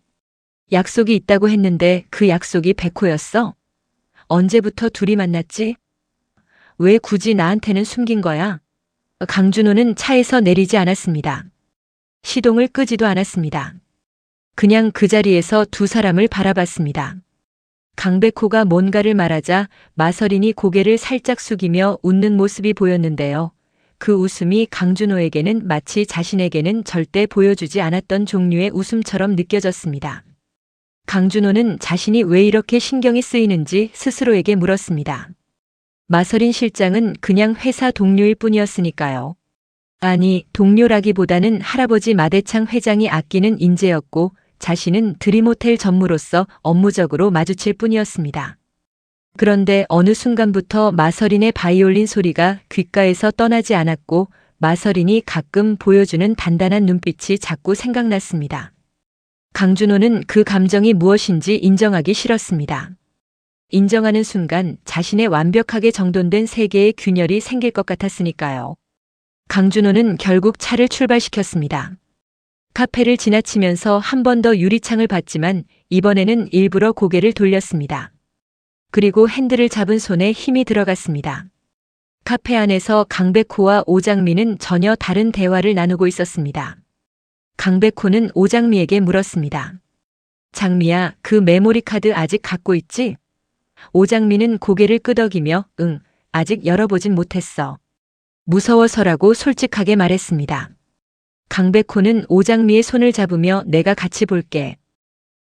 약속이 있다고 했는데 그 약속이 백호였어? 언제부터 둘이 만났지? 왜 굳이 나한테는 숨긴 거야? 강준호는 차에서 내리지 않았습니다. 시동을 끄지도 않았습니다. 그냥 그 자리에서 두 사람을 바라봤습니다. 강백호가 뭔가를 말하자 마서린이 고개를 살짝 숙이며 웃는 모습이 보였는데요. 그 웃음이 강준호에게는 마치 자신에게는 절대 보여주지 않았던 종류의 웃음처럼 느껴졌습니다. 강준호는 자신이 왜 이렇게 신경이 쓰이는지 스스로에게 물었습니다. 마서린 실장은 그냥 회사 동료일 뿐이었으니까요. 아니, 동료라기보다는 할아버지 마대창 회장이 아끼는 인재였고 자신은 드림호텔 전무로서 업무적으로 마주칠 뿐이었습니다. 그런데 어느 순간부터 마서린의 바이올린 소리가 귓가에서 떠나지 않았고 마서린이 가끔 보여주는 단단한 눈빛이 자꾸 생각났습니다. 강준호는 그 감정이 무엇인지 인정하기 싫었습니다. 인정하는 순간 자신의 완벽하게 정돈된 세계의 균열이 생길 것 같았으니까요. 강준호는 결국 차를 출발시켰습니다. 카페를 지나치면서 한 번 더 유리창을 봤지만 이번에는 일부러 고개를 돌렸습니다. 그리고 핸들을 잡은 손에 힘이 들어갔습니다. 카페 안에서 강백호와 오장미는 전혀 다른 대화를 나누고 있었습니다. 강백호는 오장미에게 물었습니다. 장미야, 그 메모리 카드 아직 갖고 있지? 오장미는 고개를 끄덕이며 응, 아직 열어보진 못했어. 무서워서라고 솔직하게 말했습니다. 강백호는 오장미의 손을 잡으며 내가 같이 볼게.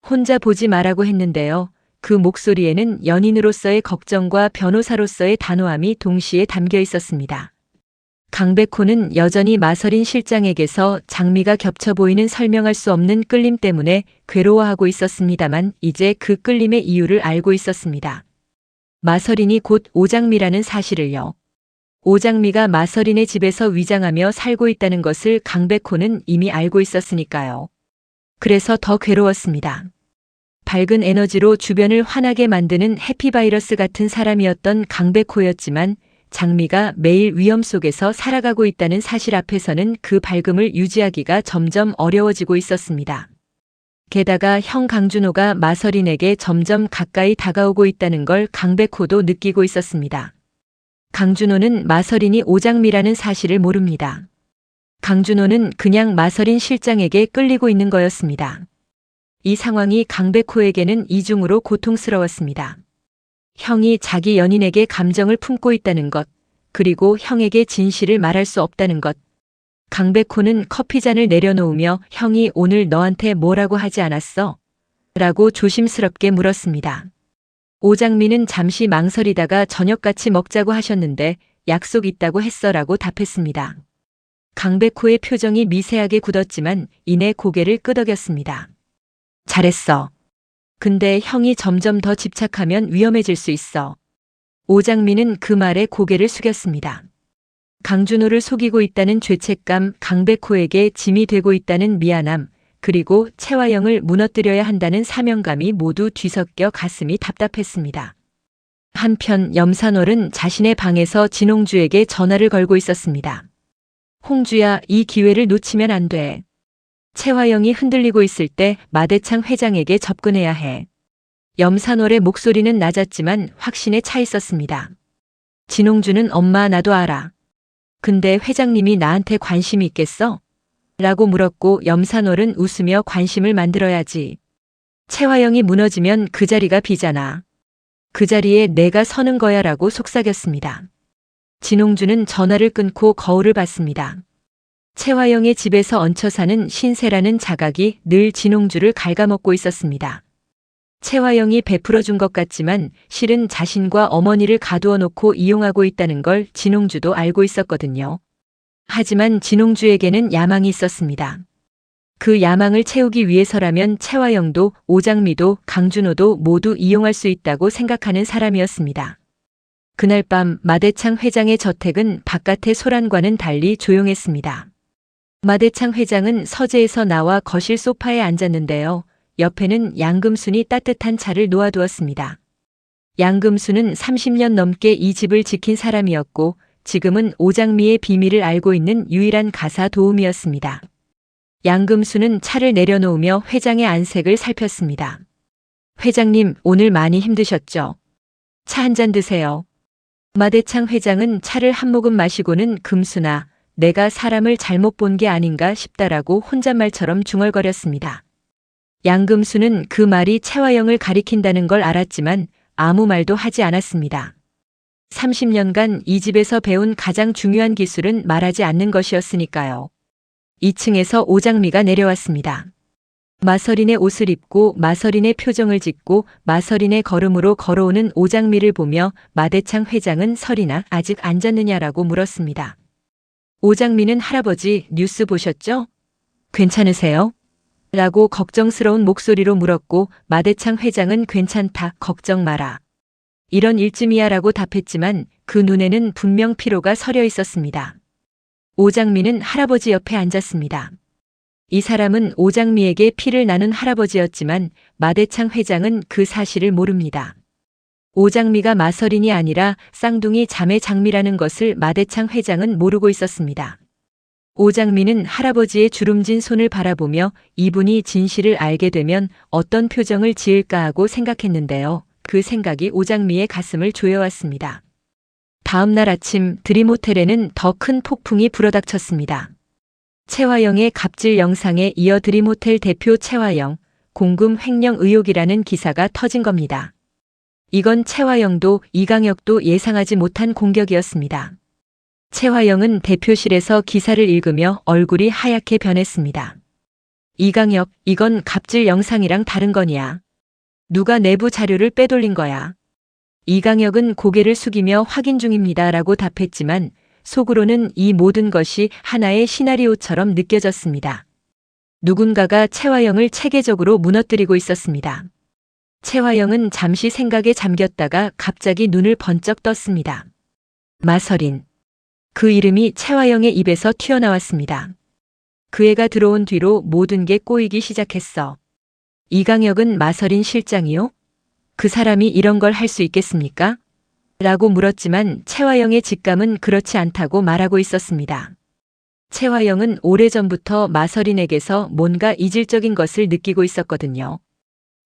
혼자 보지 말라고 했는데요. 그 목소리에는 연인으로서의 걱정과 변호사로서의 단호함이 동시에 담겨 있었습니다. 강백호는 여전히 마서린 실장에게서 장미가 겹쳐 보이는 설명할 수 없는 끌림 때문에 괴로워하고 있었습니다만 이제 그 끌림의 이유를 알고 있었습니다. 마서린이 곧 오장미라는 사실을요. 오장미가 마서린의 집에서 위장하며 살고 있다는 것을 강백호는 이미 알고 있었으니까요. 그래서 더 괴로웠습니다. 밝은 에너지로 주변을 환하게 만드는 해피바이러스 같은 사람이었던 강백호였지만 장미가 매일 위험 속에서 살아가고 있다는 사실 앞에서는 그 밝음을 유지하기가 점점 어려워지고 있었습니다. 게다가 형 강준호가 마서린에게 점점 가까이 다가오고 있다는 걸 강백호도 느끼고 있었습니다. 강준호는 마서린이 오장미라는 사실을 모릅니다. 강준호는 그냥 마서린 실장에게 끌리고 있는 거였습니다. 이 상황이 강백호에게는 이중으로 고통스러웠습니다. 형이 자기 연인에게 감정을 품고 있다는 것, 그리고 형에게 진실을 말할 수 없다는 것. 강백호는 커피잔을 내려놓으며 형이 오늘 너한테 뭐라고 하지 않았어? 라고 조심스럽게 물었습니다. 오장미는 잠시 망설이다가 저녁같이 먹자고 하셨는데 약속 있다고 했어라고 답했습니다. 강백호의 표정이 미세하게 굳었지만 이내 고개를 끄덕였습니다. 잘했어. 근데 형이 점점 더 집착하면 위험해질 수 있어. 오장미는 그 말에 고개를 숙였습니다. 강준호를 속이고 있다는 죄책감, 강백호에게 짐이 되고 있다는 미안함, 그리고 채화영을 무너뜨려야 한다는 사명감이 모두 뒤섞여 가슴이 답답했습니다. 한편 염산월은 자신의 방에서 진홍주에게 전화를 걸고 있었습니다. 홍주야, 이 기회를 놓치면 안 돼. 채화영이 흔들리고 있을 때 마대창 회장에게 접근해야 해. 염산월의 목소리는 낮았지만 확신에 차 있었습니다. 진홍주는 엄마 나도 알아. 근데 회장님이 나한테 관심이 있겠어? 라고 물었고 염산월은 웃으며 관심을 만들어야지. 채화영이 무너지면 그 자리가 비잖아. 그 자리에 내가 서는 거야 라고 속삭였습니다. 진홍주는 전화를 끊고 거울을 봤습니다. 채화영의 집에서 얹혀 사는 신세라는 자각이 늘 진홍주를 갉아먹고 있었습니다. 채화영이 베풀어 준 것 같지만 실은 자신과 어머니를 가두어 놓고 이용하고 있다는 걸 진홍주도 알고 있었거든요. 하지만 진홍주에게는 야망이 있었습니다. 그 야망을 채우기 위해서라면 채화영도 오장미도 강준호도 모두 이용할 수 있다고 생각하는 사람이었습니다. 그날 밤 마대창 회장의 저택은 바깥의 소란과는 달리 조용했습니다. 마대창 회장은 서재에서 나와 거실 소파에 앉았는데요. 옆에는 양금순이 따뜻한 차를 놓아두었습니다. 양금순은 30년 넘게 이 집을 지킨 사람이었고 지금은 오장미의 비밀을 알고 있는 유일한 가사 도우미였습니다. 양금순은 차를 내려놓으며 회장의 안색을 살폈습니다. 회장님, 오늘 많이 힘드셨죠? 차 한 잔 드세요. 마대창 회장은 차를 한 모금 마시고는 금순아, 내가 사람을 잘못 본 게 아닌가 싶다라고 혼잣말처럼 중얼거렸습니다. 양금순은 그 말이 채화영을 가리킨다는 걸 알았지만 아무 말도 하지 않았습니다. 30년간 이 집에서 배운 가장 중요한 기술은 말하지 않는 것이었으니까요. 2층에서 오장미가 내려왔습니다. 마서린의 옷을 입고 마서린의 표정을 짓고 마서린의 걸음으로 걸어오는 오장미를 보며 마대창 회장은 설이나 아직 안 잤느냐라고 물었습니다. 오장미는 할아버지 뉴스 보셨죠? 괜찮으세요? 라고 걱정스러운 목소리로 물었고 마대창 회장은 괜찮다, 걱정 마라. 이런 일쯤이야 라고 답했지만 그 눈에는 분명 피로가 서려 있었습니다. 오장미는 할아버지 옆에 앉았습니다. 이 사람은 오장미에게 피를 나눈 할아버지였지만 마대창 회장은 그 사실을 모릅니다. 오장미가 마서린이 아니라 쌍둥이 자매 장미라는 것을 마대창 회장은 모르고 있었습니다. 오장미는 할아버지의 주름진 손을 바라보며 이분이 진실을 알게 되면 어떤 표정을 지을까 하고 생각했는데요. 그 생각이 오장미의 가슴을 조여왔습니다. 다음 날 아침 드림호텔에는 더 큰 폭풍이 불어닥쳤습니다. 채화영의 갑질 영상에 이어 드림호텔 대표 채화영, 공금 횡령 의혹이라는 기사가 터진 겁니다. 이건 채화영도 이강혁도 예상하지 못한 공격이었습니다. 채화영은 대표실에서 기사를 읽으며 얼굴이 하얗게 변했습니다. 이강혁, 이건 갑질 영상이랑 다른 거냐? 누가 내부 자료를 빼돌린 거야? 이강혁은 고개를 숙이며 확인 중입니다 라고 답했지만 속으로는 이 모든 것이 하나의 시나리오처럼 느껴졌습니다. 누군가가 채화영을 체계적으로 무너뜨리고 있었습니다. 채화영은 잠시 생각에 잠겼다가 갑자기 눈을 번쩍 떴습니다. 마서린. 그 이름이 채화영의 입에서 튀어나왔습니다. 그 애가 들어온 뒤로 모든 게 꼬이기 시작했어. 이강혁은 마서린 실장이요? 그 사람이 이런 걸 할 수 있겠습니까? 라고 물었지만 채화영의 직감은 그렇지 않다고 말하고 있었습니다. 채화영은 오래전부터 마서린에게서 뭔가 이질적인 것을 느끼고 있었거든요.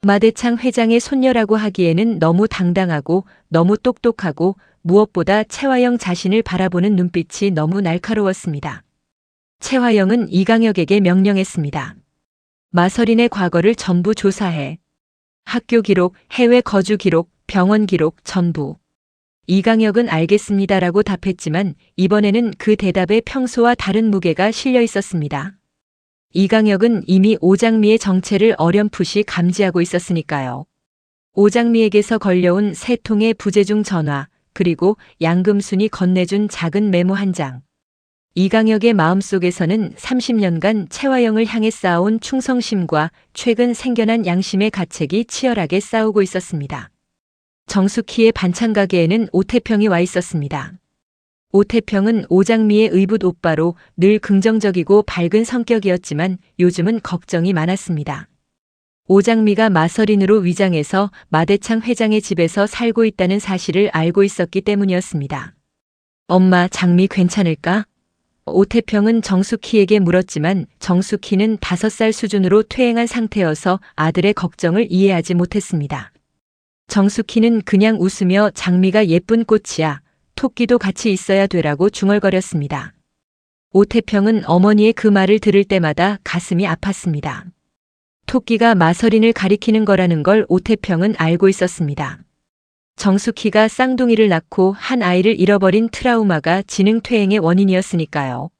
마대창 회장의 손녀라고 하기에는 너무 당당하고 너무 똑똑하고 무엇보다 채화영 자신을 바라보는 눈빛이 너무 날카로웠습니다. 채화영은 이강혁에게 명령했습니다. 마서린의 과거를 전부 조사해. 학교 기록, 해외 거주 기록, 병원 기록 전부. 이강혁은 알겠습니다라고 답했지만 이번에는 그 대답에 평소와 다른 무게가 실려 있었습니다. 이강혁은 이미 오장미의 정체를 어렴풋이 감지하고 있었으니까요. 오장미에게서 걸려온 3통의 부재중 전화, 그리고 양금순이 건네준 작은 메모 한 장. 이강혁의 마음속에서는 30년간 채화영을 향해 쌓아온 충성심과 최근 생겨난 양심의 가책이 치열하게 싸우고 있었습니다. 정숙희의 반찬 가게에는 오태평이 와 있었습니다. 오태평은 오장미의 의붓 오빠로 늘 긍정적이고 밝은 성격이었지만 요즘은 걱정이 많았습니다. 오장미가 마서린으로 위장해서 마대창 회장의 집에서 살고 있다는 사실을 알고 있었기 때문이었습니다. 엄마, 장미 괜찮을까? 오태평은 정숙희에게 물었지만 정숙희는 5살 수준으로 퇴행한 상태여서 아들의 걱정을 이해하지 못했습니다. 정숙희는 그냥 웃으며 장미가 예쁜 꽃이야. 토끼도 같이 있어야 되라고 중얼거렸습니다. 오태평은 어머니의 그 말을 들을 때마다 가슴이 아팠습니다. 토끼가 마서린을 가리키는 거라는 걸 오태평은 알고 있었습니다. 정숙희가 쌍둥이를 낳고 한 아이를 잃어버린 트라우마가 지능퇴행의 원인이었으니까요.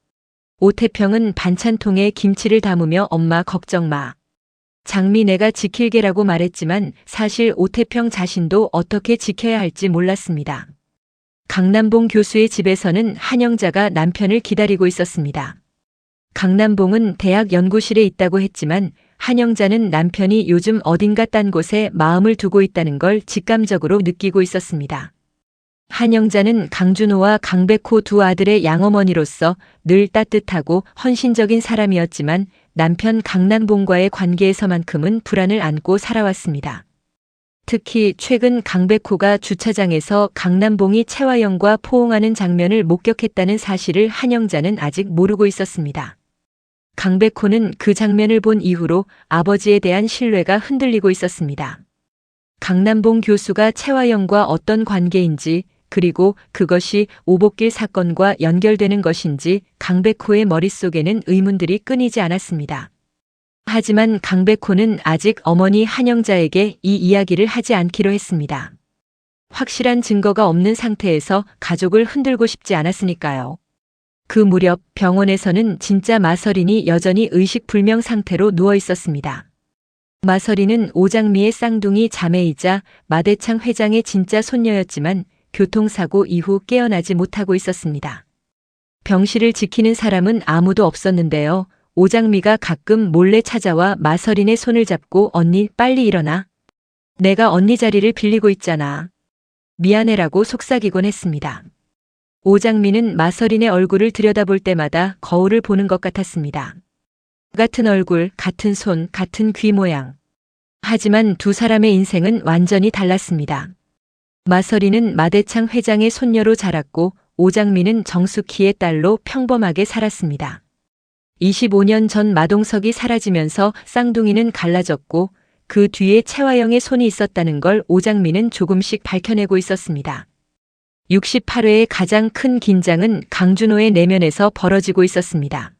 오태평은 반찬통에 김치를 담으며 엄마 걱정 마. 장미 내가 지킬게라고 말했지만 사실 오태평 자신도 어떻게 지켜야 할지 몰랐습니다. 강남봉 교수의 집에서는 한영자가 남편을 기다리고 있었습니다. 강남봉은 대학 연구실에 있다고 했지만 한영자는 남편이 요즘 어딘가 딴 곳에 마음을 두고 있다는 걸 직감적으로 느끼고 있었습니다. 한영자는 강준호와 강백호 두 아들의 양어머니로서 늘 따뜻하고 헌신적인 사람이었지만 남편 강남봉과의 관계에서만큼은 불안을 안고 살아왔습니다. 특히 최근 강백호가 주차장에서 강남봉이 채화영과 포옹하는 장면을 목격했다는 사실을 한영자는 아직 모르고 있었습니다. 강백호는 그 장면을 본 이후로 아버지에 대한 신뢰가 흔들리고 있었습니다. 강남봉 교수가 채화영과 어떤 관계인지 그리고 그것이 오복길 사건과 연결되는 것인지 강백호의 머릿속에는 의문들이 끊이지 않았습니다. 하지만 강백호는 아직 어머니 한영자에게 이 이야기를 하지 않기로 했습니다. 확실한 증거가 없는 상태에서 가족을 흔들고 싶지 않았으니까요. 그 무렵 병원에서는 진짜 마서린이 여전히 의식불명 상태로 누워 있었습니다. 마서린은 오장미의 쌍둥이 자매이자 마대창 회장의 진짜 손녀였지만 교통사고 이후 깨어나지 못하고 있었습니다. 병실을 지키는 사람은 아무도 없었는데요. 오장미가 가끔 몰래 찾아와 마서린의 손을 잡고 언니 빨리 일어나. 내가 언니 자리를 빌리고 있잖아. 미안해라고 속삭이곤 했습니다. 오장미는 마서린의 얼굴을 들여다볼 때마다 거울을 보는 것 같았습니다. 같은 얼굴, 같은 손, 같은 귀 모양. 하지만 두 사람의 인생은 완전히 달랐습니다. 마서린은 마대창 회장의 손녀로 자랐고 오장미는 정숙희의 딸로 평범하게 살았습니다. 25년 전 마동석이 사라지면서 쌍둥이는 갈라졌고 그 뒤에 채화영의 손이 있었다는 걸 오장미는 조금씩 밝혀내고 있었습니다. 68회의 가장 큰 긴장은 강준호의 내면에서 벌어지고 있었습니다.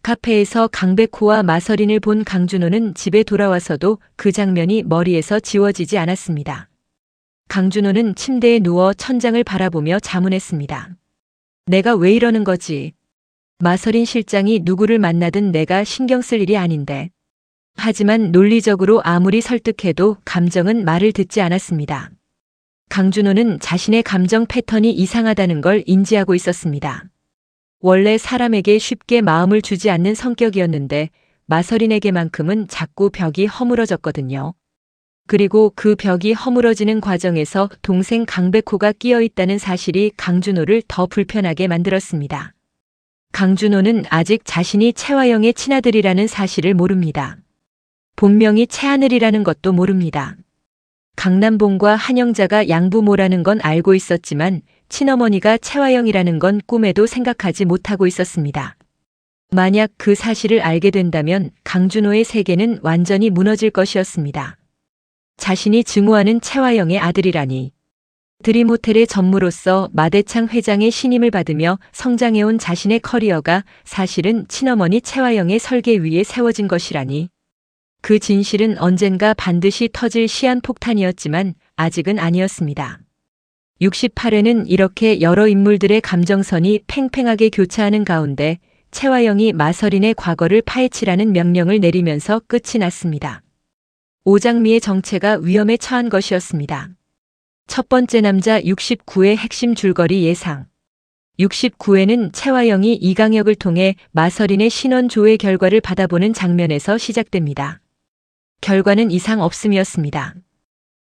카페에서 강백호와 마서린을 본 강준호는 집에 돌아와서도 그 장면이 머리에서 지워지지 않았습니다. 강준호는 침대에 누워 천장을 바라보며 자문했습니다. 내가 왜 이러는 거지? 마서린 실장이 누구를 만나든 내가 신경 쓸 일이 아닌데. 하지만 논리적으로 아무리 설득해도 감정은 말을 듣지 않았습니다. 강준호는 자신의 감정 패턴이 이상하다는 걸 인지하고 있었습니다. 원래 사람에게 쉽게 마음을 주지 않는 성격이었는데 마서린에게만큼은 자꾸 벽이 허물어졌거든요. 그리고 그 벽이 허물어지는 과정에서 동생 강백호가 끼어 있다는 사실이 강준호를 더 불편하게 만들었습니다. 강준호는 아직 자신이 채화영의 친아들이라는 사실을 모릅니다. 본명이 채하늘이라는 것도 모릅니다. 강남봉과 한영자가 양부모라는 건 알고 있었지만 친어머니가 채화영이라는 건 꿈에도 생각하지 못하고 있었습니다. 만약 그 사실을 알게 된다면 강준호의 세계는 완전히 무너질 것이었습니다. 자신이 증오하는 채화영의 아들이라니. 드림호텔의 전무로서 마대창 회장의 신임을 받으며 성장해온 자신의 커리어가 사실은 친어머니 채화영의 설계 위에 세워진 것이라니. 그 진실은 언젠가 반드시 터질 시한폭탄이었지만 아직은 아니었습니다. 68회는 이렇게 여러 인물들의 감정선이 팽팽하게 교차하는 가운데 채화영이 마서린의 과거를 파헤치라는 명령을 내리면서 끝이 났습니다. 오장미의 정체가 위험에 처한 것이었습니다. 첫 번째 남자 69의 핵심 줄거리 예상. 69회는 채화영이 이강혁을 통해 마서린의 신원 조회 결과를 받아보는 장면에서 시작됩니다. 결과는 이상 없음이었습니다.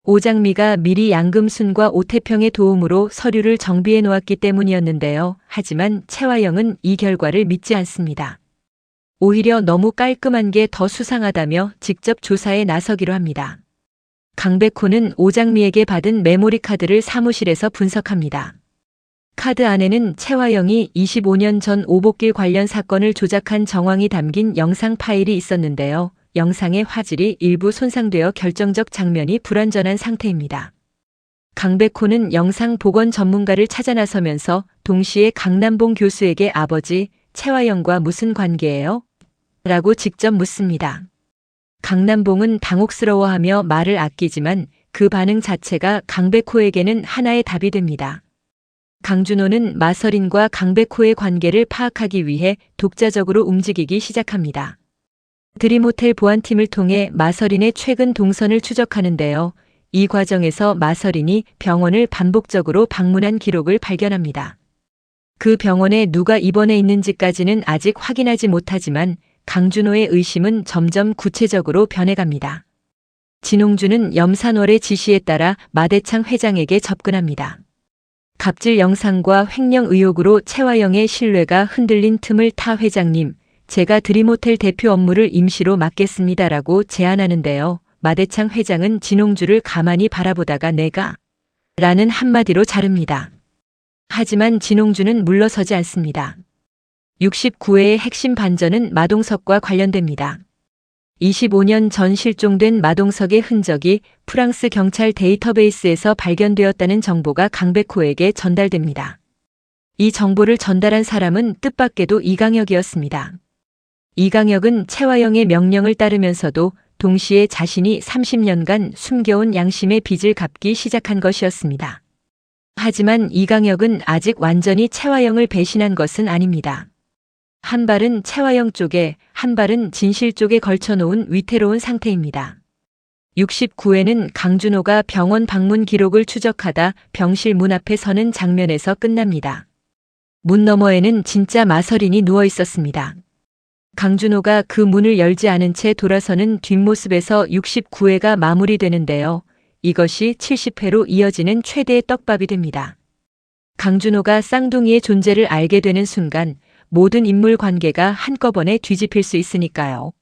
오장미가 미리 양금순과 오태평의 도움으로 서류를 정비해 놓았기 때문이었는데요. 하지만 채화영은 이 결과를 믿지 않습니다. 오히려 너무 깔끔한 게 더 수상하다며 직접 조사에 나서기로 합니다. 강백호는 오장미에게 받은 메모리 카드를 사무실에서 분석합니다. 카드 안에는 채화영이 25년 전 오복길 관련 사건을 조작한 정황이 담긴 영상 파일이 있었는데요. 영상의 화질이 일부 손상되어 결정적 장면이 불완전한 상태입니다. 강백호는 영상 복원 전문가를 찾아 나서면서 동시에 강남봉 교수에게 아버지 채화영과 무슨 관계예요? 라고 직접 묻습니다. 강남봉은 당혹스러워하며 말을 아끼지만 그 반응 자체가 강백호에게는 하나의 답이 됩니다. 강준호는 마서린과 강백호의 관계를 파악하기 위해 독자적으로 움직이기 시작합니다. 드림호텔 보안팀을 통해 마서린의 최근 동선을 추적하는데요. 이 과정에서 마서린이 병원을 반복적으로 방문한 기록을 발견합니다. 그 병원에 누가 입원해 있는지까지는 아직 확인하지 못하지만 강준호의 의심은 점점 구체적으로 변해갑니다. 진홍준은 염산월의 지시에 따라 마대창 회장에게 접근합니다. 갑질 영상과 횡령 의혹으로 채화영의 신뢰가 흔들린 틈을 타 회장님, 제가 드림호텔 대표 업무를 임시로 맡겠습니다라고 제안하는데요. 마대창 회장은 진홍주를 가만히 바라보다가 내가 라는 한마디로 자릅니다. 하지만 진홍주는 물러서지 않습니다. 69회의 핵심 반전은 마동석과 관련됩니다. 25년 전 실종된 마동석의 흔적이 프랑스 경찰 데이터베이스에서 발견되었다는 정보가 강백호에게 전달됩니다. 이 정보를 전달한 사람은 뜻밖에도 이강혁이었습니다. 이강혁은 채화영의 명령을 따르면서도 동시에 자신이 30년간 숨겨온 양심의 빚을 갚기 시작한 것이었습니다. 하지만 이강혁은 아직 완전히 채화영을 배신한 것은 아닙니다. 한 발은 채화영 쪽에, 한 발은 진실 쪽에 걸쳐놓은 위태로운 상태입니다. 69회는 강준호가 병원 방문 기록을 추적하다 병실 문 앞에 서는 장면에서 끝납니다. 문 너머에는 진짜 마서린이 누워 있었습니다. 강준호가 그 문을 열지 않은 채 돌아서는 뒷모습에서 69회가 마무리되는데요. 이것이 70회로 이어지는 최대의 떡밥이 됩니다. 강준호가 쌍둥이의 존재를 알게 되는 순간 모든 인물 관계가 한꺼번에 뒤집힐 수 있으니까요.